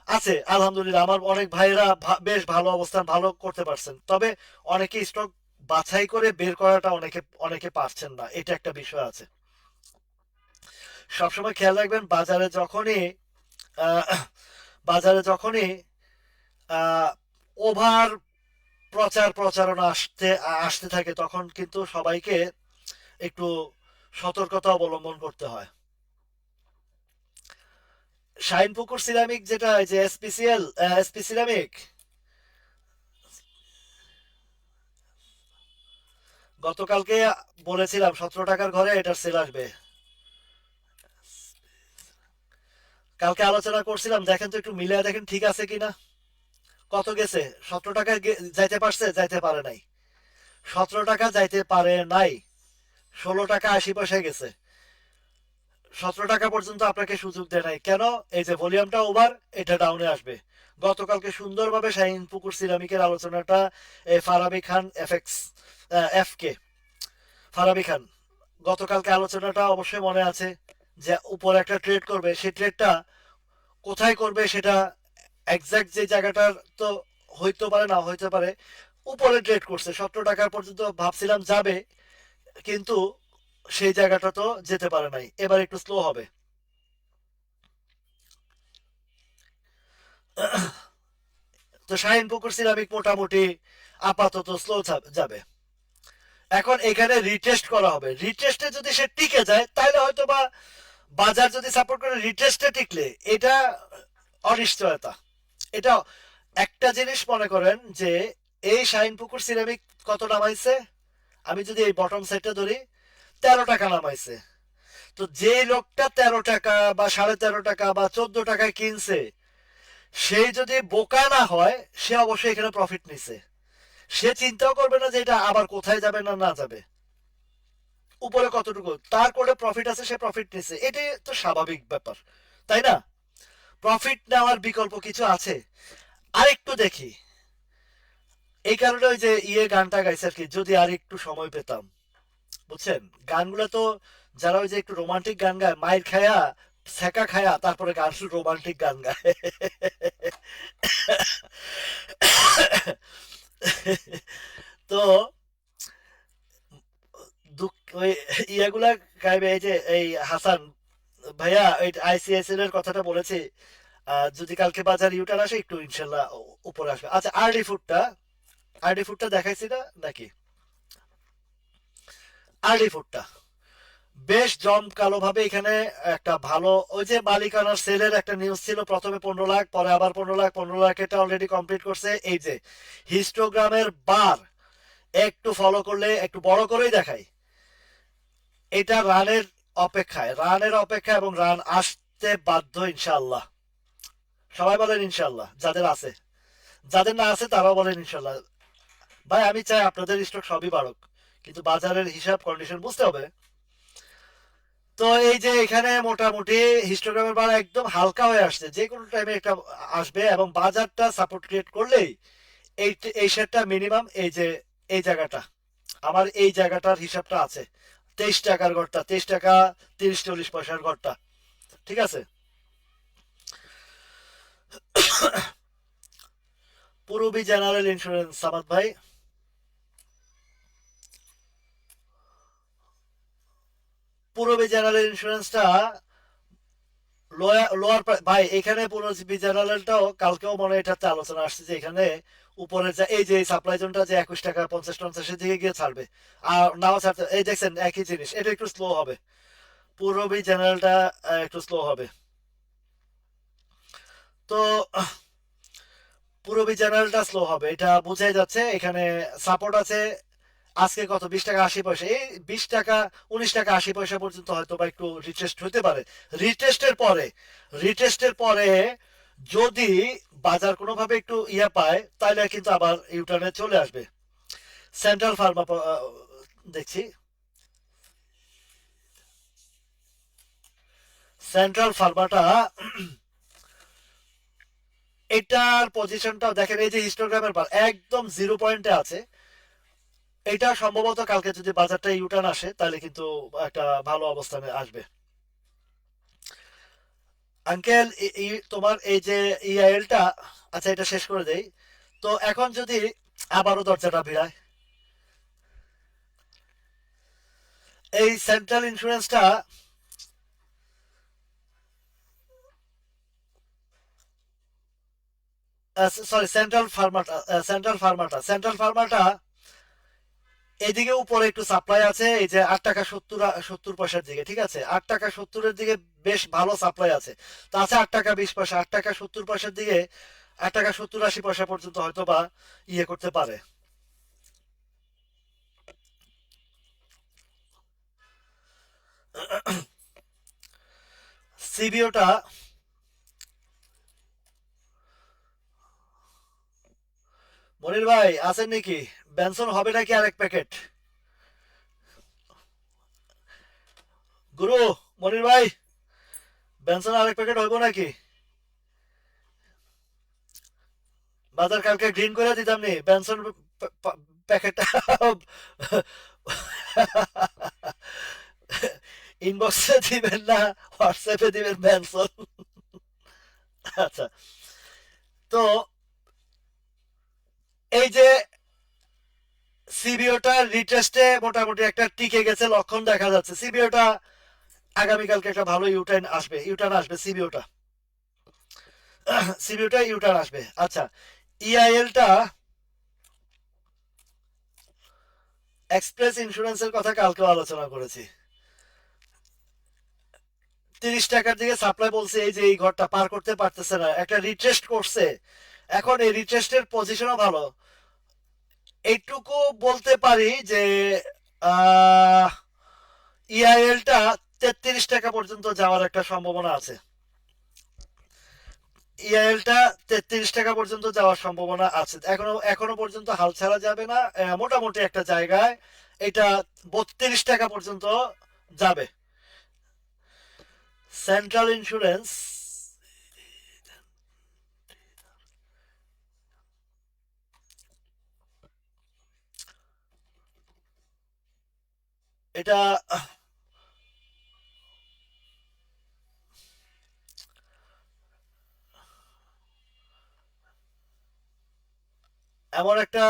আছে আলহামদুলিল্লাহ। আমার অনেক ভাইয়েরা বেশ ভালো অবস্থান ভালো করতে পারছেন, তবে অনেকে স্টক বাছাই করে বের করাটা অনেকে অনেকে পারছেন না, এটা একটা বিষয় আছে। সবসময় খেয়াল রাখবেন আহ, বাজারে যখনই ওভার প্রচারণা আসতে আসতে থাকে তখন কিন্তু সবাইকে একটু সতর্কতা অবলম্বন করতে হয়। শাইনপুকুর সিরামিক যেটা যে এসপিসিএল এসপি সিরামিক, গতকালকে বলেছিলাম 17 টাকার ঘরে এটার সেল আসবে। কালকে আলোচনা করছিলাম, দেখেন তো একটু মিলিয়ে দেখেন ঠিক আছে কিনা। কত গেছে? 17 টাকায় যাইতে পারছে? যাইতে পারে নাই। 17 টাকা যাইতে পারে নাই, 16 টাকা 80 পয়সায় গেছে। 17 টাকা পর্যন্ত আপনাকে সুযোগ দেয় নাই কেন? এই যে ভলিউমটা ওভার, এটা ডাউনে আসবে। গতকালকে সুন্দরভাবে শাহিন পুকুর সিরামিকের আলোচনাটা ফারাবি খান এফএক্স এফ কে ফারাবি খান, গতকালকে আলোচনাটা অবশ্যই মনে আছে। যে উপরে একটা ট্রেড করবে, সেই ট্রেডটা কোথায় করবে সেটা এক্সাক্ট যে জায়গাটার তো হইতে পারে না হইতে পারে। উপরে ট্রেড করছে 17 টাকা পর্যন্ত, ভাবছিলাম যাবে, কিন্তু সেই জায়গাটা তো যেতে পারে নাই। এবার একটু স্লো হবে। তো শাহিন পুকুর সিরামিক মোটামুটি আপাতত স্লো যাবে। এখন এখানে রিটেস্ট করা হবে, রিটেস্টে যদি সে টিকে যায় তাহলে হয়তো বা বাজার যদি সাপোর্ট করে রিটেস্টে টিকলে এটা অনিশ্চয়তা। এটা একটা জিনিস মনে করেন যে এই শাহিন পুকুর সিরামিক কত নামাইছে, আমি যদি এই বটম সাইডটা ধরি 13 টাকা নামাইছে। তো যে লোকটা 13 টাকা বা 13.5 টাকা বা 14 টাকায় কিনছে, সে যদি বোকা না হয় সে অবশ্যই এখানে প্রফিট নিছে। সে চিন্তাও করবে না যে এটা আবার কোথায় যাবে না না যাবে, উপরে কতটুকু তার করে প্রফিট আছে, সে প্রফিট নিছে, এটাই তো স্বাভাবিক ব্যাপার, তাই না? প্রফিট নেওয়ার বিকল্প কিছু আছে? আরেকটু দেখি। এই কারণে ওই যে গানটা গাইছে আর কি, যদি আর একটু সময় পেতাম। বুঝছেন গানগুলো তো, যারা ওই যে একটু রোমান্টিক গান গায়, মায়ের খায়া সেকা খায়া তারপরে গান রোমান্টিক গান গায়। তো ওই ইয়াগুলা গাইবে এই যে এই হাসান ভাইয়া, ওই আইসিআইসিএল এর কথাটা বলেছি। যদি কালকে বাজার ইউটার আসে একটু ইনশাল্লাহ উপরে আসবে। আচ্ছা আরডি ফুডটা দেখাইছি না নাকি? আরডি ফুডটা বেশ জমকালো ভাবে এখানে একটা ভালো, ওই যে মালিকানার সেলের একটা নিউজ ছিল, প্রথমে 15 লাখ, পরে আবার 15 লাখ, 15 লাখ এটা অলরেডি কমপ্লিট করছে। এই যে হিস্টোগ্রামের বার একটু ফলো করলে একটু বড় করেই দেখাই, এটা রানের অপেক্ষা এবং রান আসতে বাধ্য ইনশাল্লাহ। সবাই বলেন ইনশাল্লাহ, যাদের আছে। যাদের না আছে তারাও বলেন ইনশাল্লাহ। ভাই আমি চাই আপনাদের স্টক সবই বাড়ুক, কিন্তু বাজারের হিসাব কন্ডিশন বুঝতে হবে। তো এই যে এখানে মোটামুটি হিস্টোগ্রামের বার একদম হালকা হয়ে আসছে, যে কোনো টাইমে একটা আসবে এবং বাজারটা সাপোর্ট ক্রিয়েট করলেই এই এই শেয়ারটা মিনিমাম এই যে এই জায়গাটা, আমার এই জায়গাটার হিসাবটা আছে। 23 টাকার ঘরটা, 23 টাকা 30-40 পয়সার ঘরটা, ঠিক আছে। পূরবী জেনারেল ইন্স্যুরেন্স সামাদ ভাই। পূরবী জেনারেল ইন্স্যুরেন্সটা লোয়ার ভাই, এখানে পূরবী জেনারেলটাও কালকেও মনে হয় এটাতে আলোচনা আসছে যে এখানে উপরে যে এই যে সাপ্লাই জোনটা যে 21 টাকা 50-50 দিকে গিয়ে ছাড়বে, আর নাও ছাড়তে, এই দেখছেন একই জিনিস, এটা একটু স্লো হবে। পূরবী জেনারেলটা একটু স্লো হবে। তো পূরবী জেনারেলটা স্লো হবে, এটা বোঝাই যাচ্ছে। এখানে সাপোর্ট আছে আজকে কত, 20 টাকা 80 পয়সা, এই 20 টাকা 19 টাকা 80 পয়সা পর্যন্ত হয়তো বা একটু রিটেস্ট হতে পারে। রিটেস্টের পরে রিটেস্টের পরে যদি বাজার কোনোভাবে একটু পায়, তাহলে কিন্তু আবার ইউটার্নে চলে আসবে। সেন্ট্রাল ফার্মা দেখছি, সেন্ট্রাল ফার্মাটা এটার পজিশনটা দেখেন, এই যে হিস্টোগ্রামের বার একদম 0 পয়েন্টে আছে। এটা সম্ভবত কালকে যদি বাজারটা ইউটার্ন আসে তাহলে কিন্তু একটা ভালো অবস্থানে আসবে। আঙ্কেল, তোমার এই যে ইআইএলটা, আচ্ছা এটা শেষ করে দেই। তো এখন যদি আবারও দরজাটা ভিড়ায়, এই সেন্ট্রাল ইন্স্যুরেন্সটা, সরি সেন্ট্রাল ফার্মাটা এদিকে উপরে একটু সাপ্লাই আছে, এই যে 8 টাকা 70 পয়সার দিকে, ঠিক আছে, 8 টাকা 70-এর দিকে বেশ ভালো সাপ্লাই আছে। তো আছে 8 টাকা 20 পয়সা, 8 টাকা 70 পয়সার দিকে, 8 টাকা 70-80 পয়সা পর্যন্ত হয়তো বা করতে পারে। সিবিওটা, মনির ভাই আছেন নাকি? বেনসন হবে নাকি আরেক প্যাকেট? গুরু, মনির ভাই, বেনসন আরেক প্যাকেট হইব নাকি? বাজার কালকে গ্রিন করে দিতাম নি বেনসন প্যাকেটটা। ইনবক্সে দিবেন না, হোয়াটসঅ্যাপে দিবেন বেনসন। আচ্ছা, তো এই যে সিবিওটা রিটেস্টে মোটামুটি একটা টিকে গেছে, লক্ষণ দেখা যাচ্ছে। সিবিওটা আগামীকালকে একটা ভালো ইউটার্ন আসবে সিবিওটা ইউটার্ন আসবে। আচ্ছা, ইআইএলটা, এক্সপ্রেস ইন্স্যুরেন্সের কথা কালকেও আলোচনা করেছি। 30 টাকার দিকে সাপ্লাই বলছে, এই যে এই ঘরটা পার করতে পারতেছে না, একটা রিটেস্ট করছে। এখন এই রিটেস্টের পজিশনও ভালো, এইটুকু বলতে পারি যে ইআইএলটা 33 টাকা পর্যন্ত যাওয়ার একটা সম্ভাবনা আছে। ইআইএলটা 33 টাকা পর্যন্ত যাওয়ার সম্ভাবনা আছে, এখনো এখনো পর্যন্ত হাল ছাড়া যাবে না। মোটামুটি একটা জায়গায় এটা 32 টাকা পর্যন্ত যাবে। সেন্ট্রাল ইন্স্যুরেন্স, এটা এমন একটা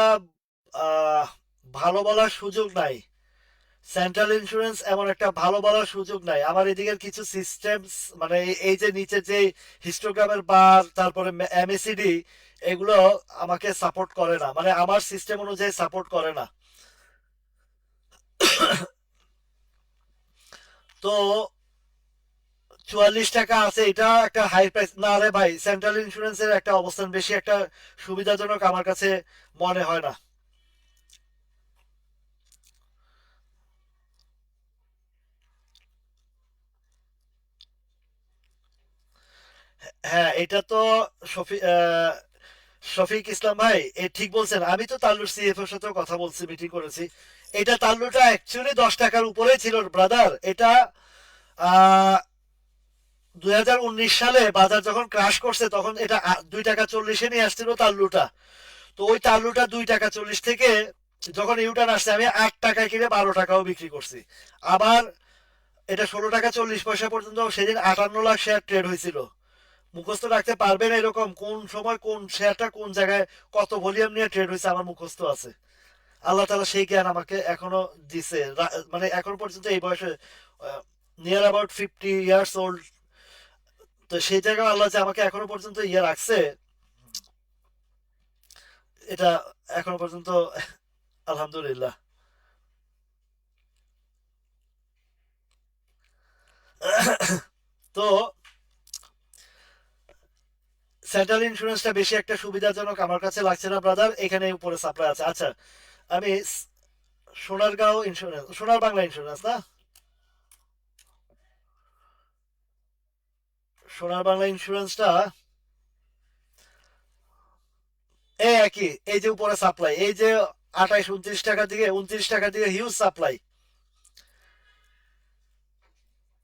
ভালো বলার সুযোগ নাই। সেন্ট্রাল ইন্স্যুরেন্স এমন একটা ভালো বলার সুযোগ নাই। আমার এদিকের কিছু সিস্টেম, মানে এই যে নিচে যে হিস্টোগ্রামের বার, তারপরে এমএসিডি, এগুলো আমাকে সাপোর্ট করে না, মানে আমার সিস্টেম অনুযায়ী সাপোর্ট করে না। তো 44 টাকা আছে, এটা একটা হাই প্রাইস না রে ভাই। সেন্ট্রাল ইন্স্যুরেন্সের একটা অবস্থান বেশি একটা সুবিধাজনক আমার কাছে মনে হয় না। হ্যাঁ, এটা তো শফিক ইসলাম ভাই ঠিক বলছেন। আমি তো তাল্লুর সিএফ এর সাথেও কথা বলছি, মিটিং করেছি। এটা তাল্লুটা অ্যাকচুয়ালি 10 টাকার উপরেই ছিল ব্রাদার। এটা আহ 2019 সালে বাজার যখন ক্রাশ করছে তখন এটা 2 টাকা 40-এ নিয়ে আসছিল তাল্লুটা। তো ওই তাল্লুটা 2 টাকা 40 থেকে যখন ইউটার্ন আসছে, আমি 8 টাকায় কিনে 12 টাকাও বিক্রি করছি। আবার এটা 16 টাকা 40 পয়সা পর্যন্ত সেদিন 58 লাখ শেয়ার ট্রেড হয়েছিল। মুখস্থ রাখতে পারবেন এরকম কোন সময় কোন শেয়ারটা কোন জায়গায় কত ভলিউম নিয়ে ট্রেড হয়েছে আমার মুখস্থ আছে। আল্লাহ তাআলা সেই জ্ঞান আমাকে এখনো দিছে, মানে এখনো পর্যন্ত এই বয়সে নিয়ার অ্যাবাউট 50 ইয়ার্স ওল্ড, তো সেই জায়গায় আল্লাহ যে আমাকে এখনো পর্যন্ত ইয়ে রাখছে, এটা এখনো পর্যন্ত আলহামদুলিল্লাহ। তো সেন্ট্রাল ইন্স্যুরেন্সটা বেশি একটা সুবিধাজনক আমার কাছে লাগছে না ব্রাদার, এখানে উপরে সাপ্লাই আছে। আচ্ছা, আমি সোনারগাঁও ইন্স্যুরেন্স, সোনার বাংলা ইন্স্যুরেন্স না, সোনার বাংলা ইন্স্যুরেন্সটা এই একই, এই যে উপরে সাপ্লাই, এই যে 28-29 টাকা দিকে 29 টাকা দিকে হিউজ সাপ্লাই,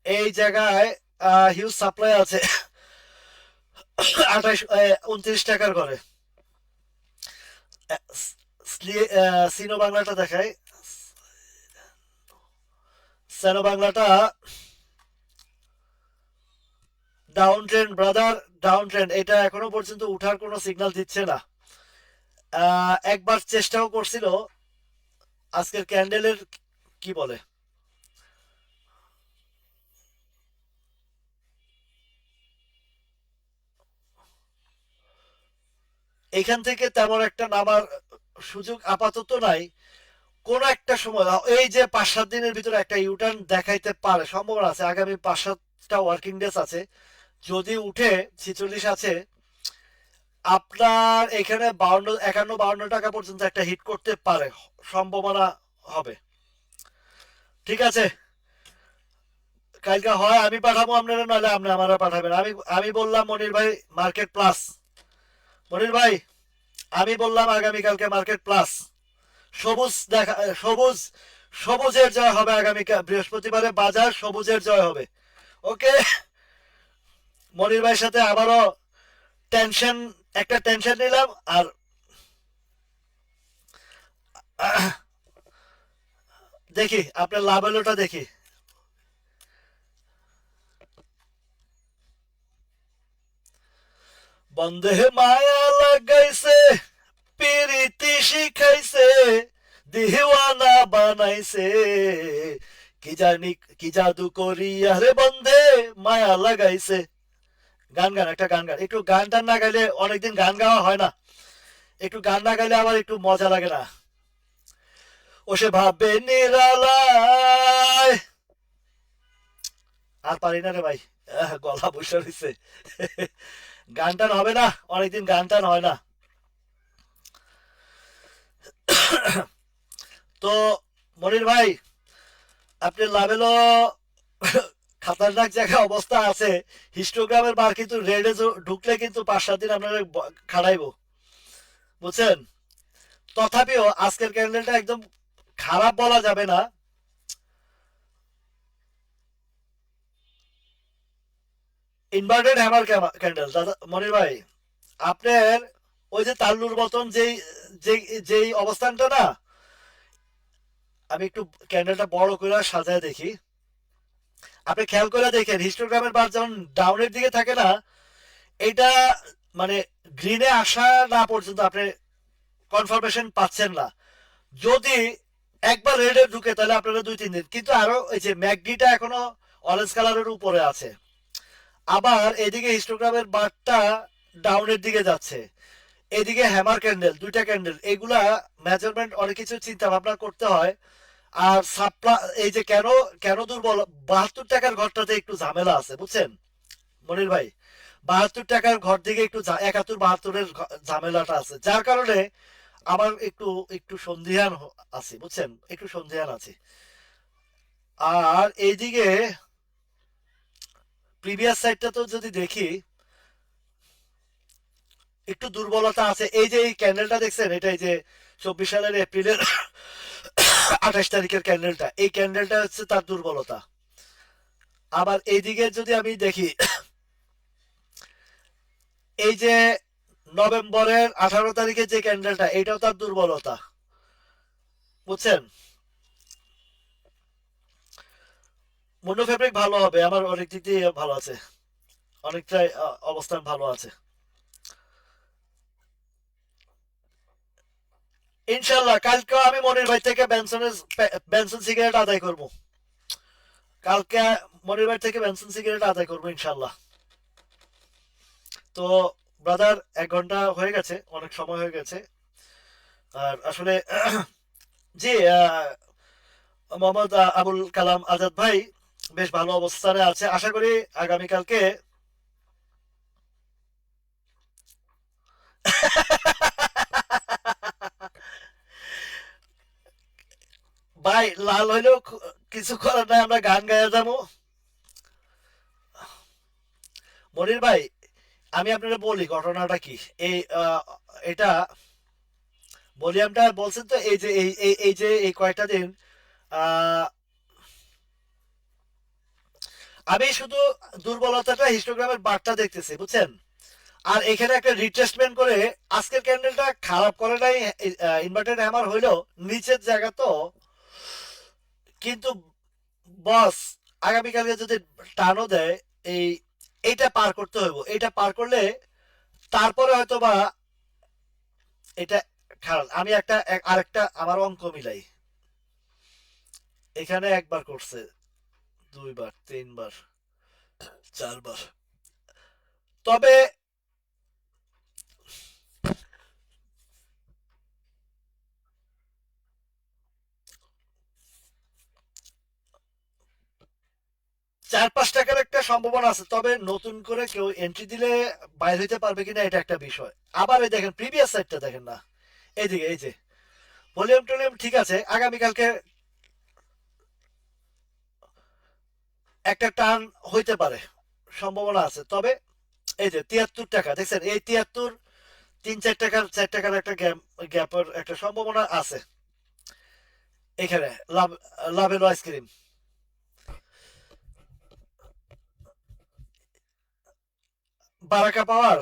এই জায়গায় হিউজ সাপ্লাই আছে 28-29 টাকার ঘরে। সিনো বাংলাটা দেখাই, সেনো বাংলাটা down trend brother, down trend, এটা এখনো পর্যন্ত উঠার কোনো সিগন্যাল দিচ্ছে না। একবার চেষ্টাও করছিল, আজকের ক্যান্ডেলের কি বলে, এখান থেকে তেমন একটা নামার সুযোগ আপাতত নাই। কোন একটা সময় এই যে 5-7 দিনের ভিতরে একটা ইউটার্ন দেখাইতে পারে, সম্ভাবনা আছে, আগামী 5-7টা ওয়ার্কিং ডেজ আছে, যদি উঠে 46 আছে, আপনার এখানে 51-52 টাকা পর্যন্ত একটা হিট করতে পারে, সম্ভাবনা হবে। ঠিক আছে, কালকে হয় আমি পাঠাবো আপনারা, নাহলে আপনি আমারা পাঠাবেন। আমি আমি বললাম মনির ভাই মার্কেট প্লাস, মনির ভাই আমি বললাম আগামীকালকে মার্কেট প্লাস, সবুজ দেখা, সবুজ, সবুজের জয় হবে আগামীকাল বৃহস্পতিবারে, বাজার সবুজের জয় হবে। ওকে, মনির ভাইয়ের সাথে আবারও টেনশন, একটা টেনশন নিলাম। আর দেখি আপনার লাভ হলোটা দেখি। বন্ধে মায়া লাগাইছে, পিরিতি শিখাইছে, দিওয়ানা বানাইছে, কি জানি কি জাদু করিয়া রে বন্ধে মায়া লাগাইছে। গান গান, একটা গান গান, একটু গান টান না গাইলে অনেকদিন গান গাওয়া হয় না, একটু গান না গাইলে আমার একটু মজা লাগে না। ও সে ভাববে নিরালায়, আর পারি না রে ভাই, গলা বসে রয়েছে গান টান হবে না, অনেকদিন গান টান হয় না। তো মনির ভাই, আপনি লাভেলো খাতারনাক জায়গা অবস্থা আছে, হিস্টোগ্রামের বার কিন্তু রেডে ঢুকলে কিন্তু 5-7 দিন আপনারা খাড়াইবো, বুঝছেন। তথাপিও আজকের ক্যান্ডেলটা একদম খারাপ বলা যাবে না। ইনভার্টেড হ্যামার ক্যান্ডেল দাদা মনির ভাই, আপনার ওই যে তাল্লুর মতন যেই যেই যেই অবস্থানটা না, আমি একটু ক্যান্ডেলটা বড় করে সাজায় দেখি, আপনি খেয়াল করে দেখেন হিস্টোগ্রামের বার যখন ডাউনের দিকে থাকে না, এটা মানে গ্রিনে আসা না পর্যন্ত আপনি কনফার্মেশন পাচ্ছেন না। যদি একবার রেডে ঢুকে তাহলে আপনারা 2-3 দিন, কিন্তু আরো এই যে ম্যাকডিটা এখনো অরেঞ্জ কালারের উপরে আছে, আবার এদিকে হিস্টোগ্রামের বারটা ডাউনের দিকে যাচ্ছে, এদিকে হ্যামার ক্যান্ডেল, দুইটা ক্যান্ডেল, এগুলা মেজারমেন্ট অনেক কিছু চিন্তা ভাবনা করতে হয়। আর সাপ্লাই, এই যে কেন কেন দুর্বল, 72 টাকার ঘরটাতে একটু ঝামেলা আছে, বুঝছেন মনির ভাই, 72 টাকার ঘর দিকে একটু 71-72-এর ঝামেলাটা আছে, যার কারণে আমার একটু একটু সন্দিহান আছি, বুঝছেন, একটু সন্দিহান আছি। আর এইদিকে প্রিভিয়াস সাইডটা তো যদি দেখি, একটু দুর্বলতা আছে। এই যে এই ক্যান্ডেলটা দেখছেন, এটা এই যে 24 সালের এপ্রিলের 28 তারিখের ক্যান্ডেলটা, এই ক্যান্ডেলটা হচ্ছে তার দুর্বলতা। আবার এইদিকে যদি আমি দেখি, এই যে নভেম্বরের 18 তারিখে যে ক্যান্ডেলটা, এটাও তার দুর্বলতা, বুঝছেন। মনো ফেব্রিক ভালো হবে, আমার অনেক দিক দিয়ে ভালো আছে, অনেকটাই অবস্থান ভালো আছে। ইনশাল্লাহ কালকে আমি মনির ভাই থেকে বেনসন সিগারেট আদায় করব। কালকে মনির ভাই থেকে বেনসন সিগারেট আদায় করব ইনশাল্লাহ। তো ব্রাদার, 1 ঘন্টা হয়ে গেছে, অনেক সময় হয়ে গেছে। আর আসলে জি, মোহাম্মদ আবুল কালাম আজাদ ভাই বেশ ভালো অবস্থানে আছে, আশা করি আগামীকালকে। ভাই লাল হইলেও কিছু করার নাই, আমরা গান গাইয়া যাবো। মনির ভাই, আমি আপনাকে বলি ঘটনাটা কি। এই এটা ভলিউমটা বলছেন তো, এই যে এই যে এই কয়টা দিন আহ, আমি শুধু দুর্বলতাটা হিস্টোগ্রামের বারটা দেখতেছি, বুঝছেন। আর এখানে একটা রিট্রেসমেন্ট করে আজকের ক্যান্ডেলটা খারাপ করে নাই। ইনভার্টেড হ্যামার হইলো নিচের জায়গা তো, কিন্তু বস আগামীকালকে যদি টানও দেয়, এই এইটা পার করতে হইব। এটা পার করলে তারপরে হয়তো বা এটা খারাপ। আমি আরেকটা আমার অঙ্ক মিলাই। এখানে একবার করছে, 2বার, 3বার, 4বার। তবে 4-5 টাকার একটা সম্ভাবনা আছে, তবে নতুন করে কেউ এন্ট্রি দিলে বাইরে হইতে পারবে কিনা এটা একটা বিষয়। আবার এই দেখেন প্রিভিয়াস সাইডটা দেখেন না, এইদিকে এই যে ভলিউম টলিউম ঠিক আছে, আগামীকালকে একটা টার্ন হইতে পারে, সম্ভাবনা আছে। তবে এই যে 73 টাকা দেখছেন, এই 73, 3-4 টাকার 4 টাকার একটা গ্যাপের একটা সম্ভাবনা আছে এখানে। লাভ, লাভেলো আইসক্রিম। বারাকা পাওয়ার,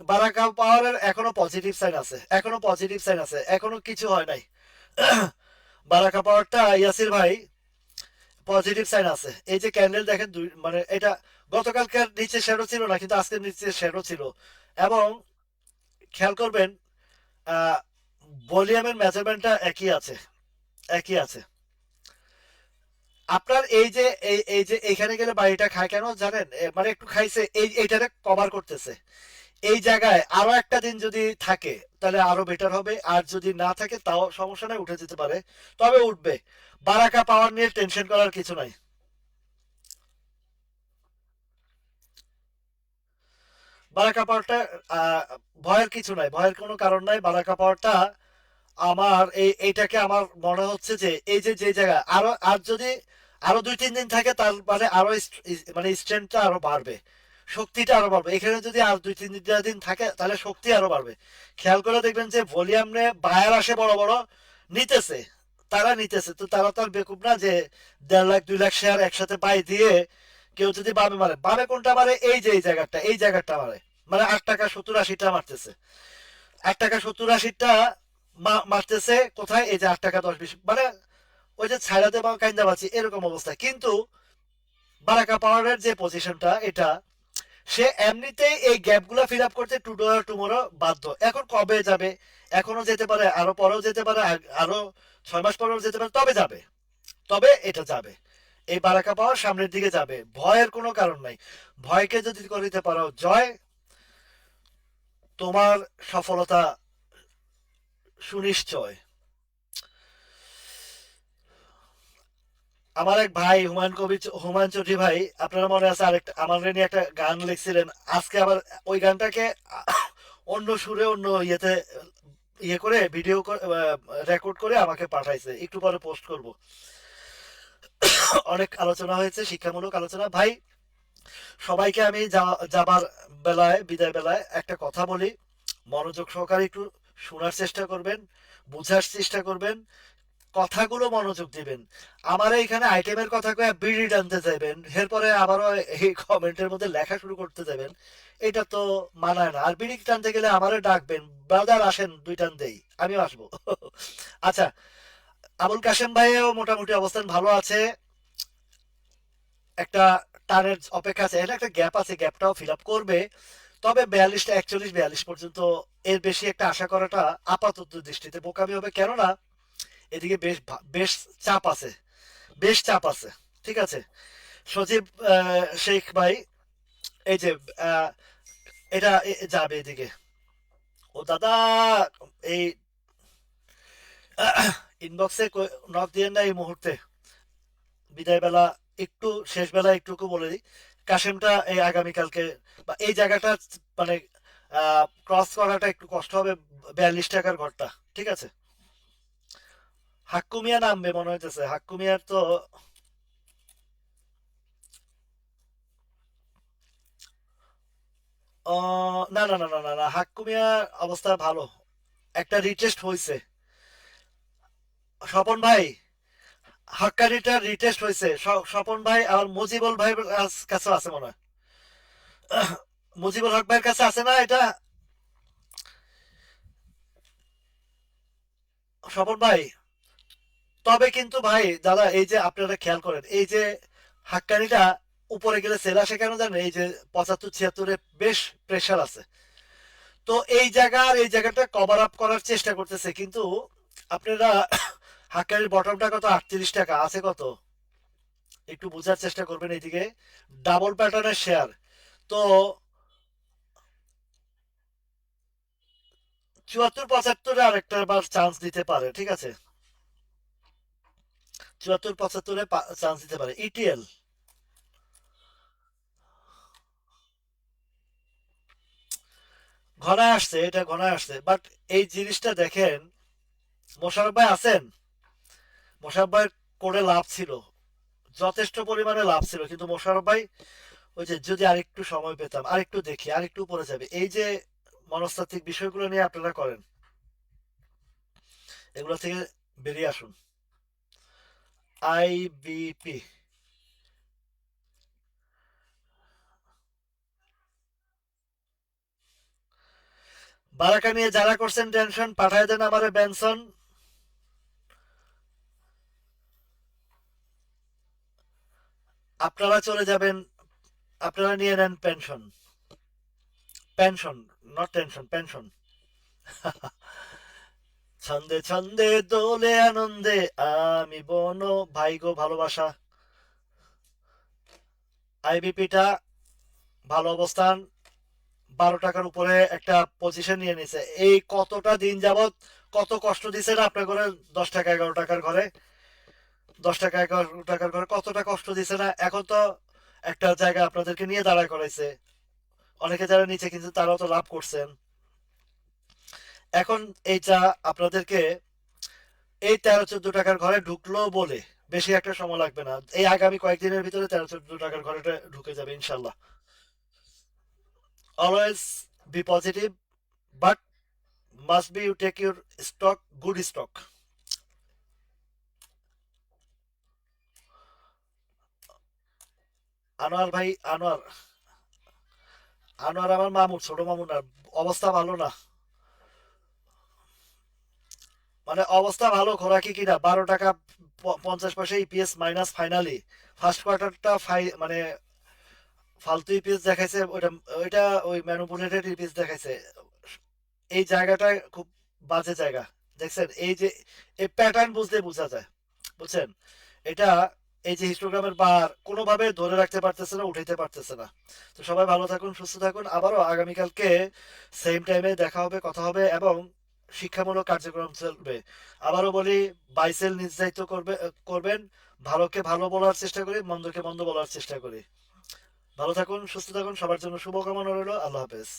বারাকা পাওয়ারের এখনো পজিটিভ সাইন আছে, এখনো পজিটিভ সাইন আছে, এখনো কিছু হয় নাই। বারাকা পাওয়ারটা ইয়াসির ভাই পজিটিভ সাইন আছে। এই যে ক্যান্ডেল দেখেন, মানে এটা গতকালকার নিচে শ্যাডো ছিল না, কিন্তু আজকের নিচে শ্যাডো ছিল। এবং খেয়াল করবেন ভলিউমের মেজারমেন্টটা একই আছে, একই আছে। আপনার এই যে এই যে এখানে গেলে বাড়িটা খায় কেন জানেন, মানে একটু খাইছে, এইটারে কভার করতেছে। এই জায়গায় আরো একটা দিন যদি থাকে তাহলে আরো বেটার হবে, আর যদি না থাকে তাও সমস্যা নাই, উঠে যেতে পারে। তবে উঠবে, বারাকা পাওয়ার নিয়ে টেনশন করার কিছু নাই। বারাকা পাওয়ারটা আহ, ভয়ের কিছু নাই, ভয়ের কোনো কারণ নাই। বারাকা পাওয়ারটা আমার এইটাকে আমার মনে হচ্ছে যে এই যে যে জায়গা আরো, আর যদি আরো 2-3 দিন থাকে তার মানে আরো মানে স্ট্রেংথটা আরো বাড়বে, শক্তিটা আরো বাড়বে। এখানে যদি আর 2-3 দিন থাকে তাহলে শক্তি আরো বাড়বে। খেয়াল করে দেখবেন যে ভলিউমে বায়ার আসে বড় বড়, নিতেছে, তারা নিতেছে তো, তারা তো আর বেকুব না যে 1.5 লাখ 2 লাখ শেয়ার একসাথে পাই দিয়ে কেউ যদি বামে মারে। বামে কোনটা মারে, এই যে এই জায়গাটা মারে, মানে 8 টাকা 70-80টা মারতেছে। 8 টাকা 70-80টা মারতেছে কোথায়, এই যে 8 টাকা 10-20, মানে ওই যে ছাইরাতে বা কাইন্দা বাঁচি এরকম অবস্থা। কিন্তু বারাকা পাওয়ারের যে পজিশনটা এটা, সে এমনিতেই এই গ্যাপগুলো ফিল আপ করতে টুডো আর টুমোরো বাধ্য। এখন কবে যাবে, এখনো যেতে পারে, আরো পরেও যেতে পারে, আরো 6 মাস পরেও যেতে পারে, তবে যাবে, তবে এটা যাবে। এই বারাকা পাওয়ার সামনের দিকে যাবে, ভয়ের কোনো কারণ নাই। ভয়কে যদি করিতে পারো জয়, তোমার সফলতা সুনিশ্চয়। আমার এক ভাই হুমায়ুন চৌধুরী ভাই, আপনারা মনে আছে আরেকটা আমার নিয়ে একটা গান লিখছিলেন, আজকে আবার ওই গানটাকে অন্য সুরে অন্য ইয়েতে ইয়ে করে ভিডিও রেকর্ড করে আমাকে পাঠাইছে, একটু পরে পোস্ট করব। অনেক আলোচনা হয়েছে, শিক্ষামূলক আলোচনা ভাই। সবাইকে আমি যাবার বেলায়, বিদায় বেলায় একটা কথা বলি, মনোযোগ সহকারে একটু শোনার চেষ্টা করবেন, বুঝার চেষ্টা করবেন, কথাগুলো মনোযোগ দিবেন। আমার এইখানে আইটেমের কথা কয়ে বিড়ি টানতে যাবেন, এরপরে আবারও এই কমেন্টের মধ্যে লেখা শুরু করতে যাবেন, এটা তো মানায় না। আর বিড়ি টানতে গেলে আমারে ডাকবেন, ব্রাদার আসেন 2 টান দেই, আমিও আসবো। আচ্ছা, আবুল কাশেম ভাইও মোটামুটি অবস্থান ভালো আছে, একটা টানের অপেক্ষা আছে, এখানে একটা গ্যাপ আছে, গ্যাপটাও ফিল আপ করবে। তবে 42টা 41 42 পর্যন্ত এর বেশি একটা আশা করাটা আপাতত দৃষ্টিতে বোকামি হবে, কেননা এদিকে বেশ চাপ আছে, বেশ চাপ আছে। ঠিক আছে, সজীব শেখ ভাই, এই যে আহ, এটা যাবে এদিকে। ও দাদা, এই ইনবক্সে নক দিয়ে না এই মুহূর্তে, বিদায় বেলা, একটু শেষ বেলা একটুকু বলে দিই, কাশেমটা এই আগামীকালকে বা এই জায়গাটা মানে ক্রস করাটা একটু কষ্ট হবে, 42 টাকার ঘরটা। ঠিক আছে, হাক্কু মিয়া নামবে মনে হইতেছে, হাক্কু মিয়ার তো না না না না না না, হাক্কু মিয়ার অবস্থা ভালো, একটা রিটেস্ট হয়েছে। স্বপন ভাই, হাক্কানিটা রিটেস্ট হয়েছে, স্বপন ভাই আর মুজিবুল ভাই কাছে আছে মনে হয়, মুজিবুল হক ভাইয়ের কাছে আছে না এটা? স্বপন ভাই, তবে কিন্তু ভাই দাদা, এই যে আপনারা খেয়াল করেন, এই যে হাক্কানিটা উপরে গেলে সেল আসে কেন জানেন? এই যে 75 76-এ বেশ প্রেসার আছে, তো এই জায়গাটা কভার আপ করার চেষ্টা করতেছে, কিন্তু আপনারা হাক্কানির বটমটা কত, 38 টাকা আছে কত, একটু বোঝার চেষ্টা করবেন এইদিকে, ডাবল প্যাটার্নের শেয়ার। তো 74 75-এ আরেকটা বার চান্স দিতে পারে, ঠিক আছে, 74 75-এ চান্স দিতে পারে ইটিএল। ঘনায় আসছে, এটা ঘনায় আসছে, বাট এই জিনিসটা দেখেন, মোশারফ ভাই আছেন, মোশারফ ভাই করে লাভ ছিল, যথেষ্ট পরিমাণে লাভ ছিল, কিন্তু মোশারফ ভাই ওই যে যদি আরেকটু সময় পেতাম, আরেকটু দেখি, আরেকটু উপরে যাবে, এই যে মনস্তাত্ত্বিক বিষয়গুলো নিয়ে আপনারা করেন, এগুলো থেকে বেরিয়ে আসুন। আইবিপি, বারাকা নিয়ে যারা করছেন টেনশন, পাঠায় দেন আমারে বেনসন। আপনারা চলে যাবেন, আপনারা নিয়ে নেন pension, pension, not tension, pension. ছন্দে ছন্দে দোলে আনন্দে আমি বন, ভাই গো ভালোবাসা। আইবিপিটা ভালো অবস্থান, 12 টাকার উপরে একটা পজিশন নিয়ে নিছে, এই কতটা দিন যাবত কত কষ্ট দিছে না আপনার ঘরে, 10 টাকা 11 টাকার ঘরে, 10 টাকা 11 টাকার ঘরে কতটা কষ্ট দিছে না, এখন তো একটা জায়গা আপনাদেরকে নিয়ে দাঁড়া করাইছে, অনেকে যারা নিচে কিন্তু তারাও তো লাভ করছেন। এখন এইটা আপনাদেরকে এই 13 14 টাকার ঘরে ঢুকলো বলে বেশি একটা সময় লাগবে না, এই আগামী কয়েকদিনের ভিতরে 13 14 টাকার ঘরে ঢুকে যাবে ইনশাল্লাহ। Always be positive, but must be you take your stock, good stock. Anwar ভাই, আনোয়ার, আনোয়ার আমার মামুর, ছোট মামুর না, অবস্থা ভালো না, মানে অবস্থা ভালো খোরাকি কিনা, 12 টাকা 50 পয়সা ইপিএস মাইনাস, ফাইনালি ফার্স্ট কোয়ার্টারটা মানে ফালতু ইপিএস দেখাইছে, ওইটা ওইটা ওই ম্যানুপুলেটেড ইপিএস দেখাইছে, এই জায়গাটা খুব বাজে জায়গা। দেখছেন এই যে এই প্যাটার্ন বুঝতে বোঝা যায়, বুঝছেন এটা, এই যে হিস্টোগ্রামের বার কোনোভাবে ধরে রাখতে পারতেছে না, উঠাইতে পারতেছে না। তো সবাই ভালো থাকুন, সুস্থ থাকুন, আবারও আগামীকালকে সেম টাইমে দেখা হবে, কথা হবে, এবং শিক্ষামূলক কার্যক্রম চলবে। আবারও বলি, বাইসেল নিজ দায়িত্ব করবেন, ভালোকে ভালো বলার চেষ্টা করি, মন্দকে মন্দ বলার চেষ্টা করি। ভালো থাকুন, সুস্থ থাকুন, সবার জন্য শুভকামনা রইল, আল্লাহ হাফেজ।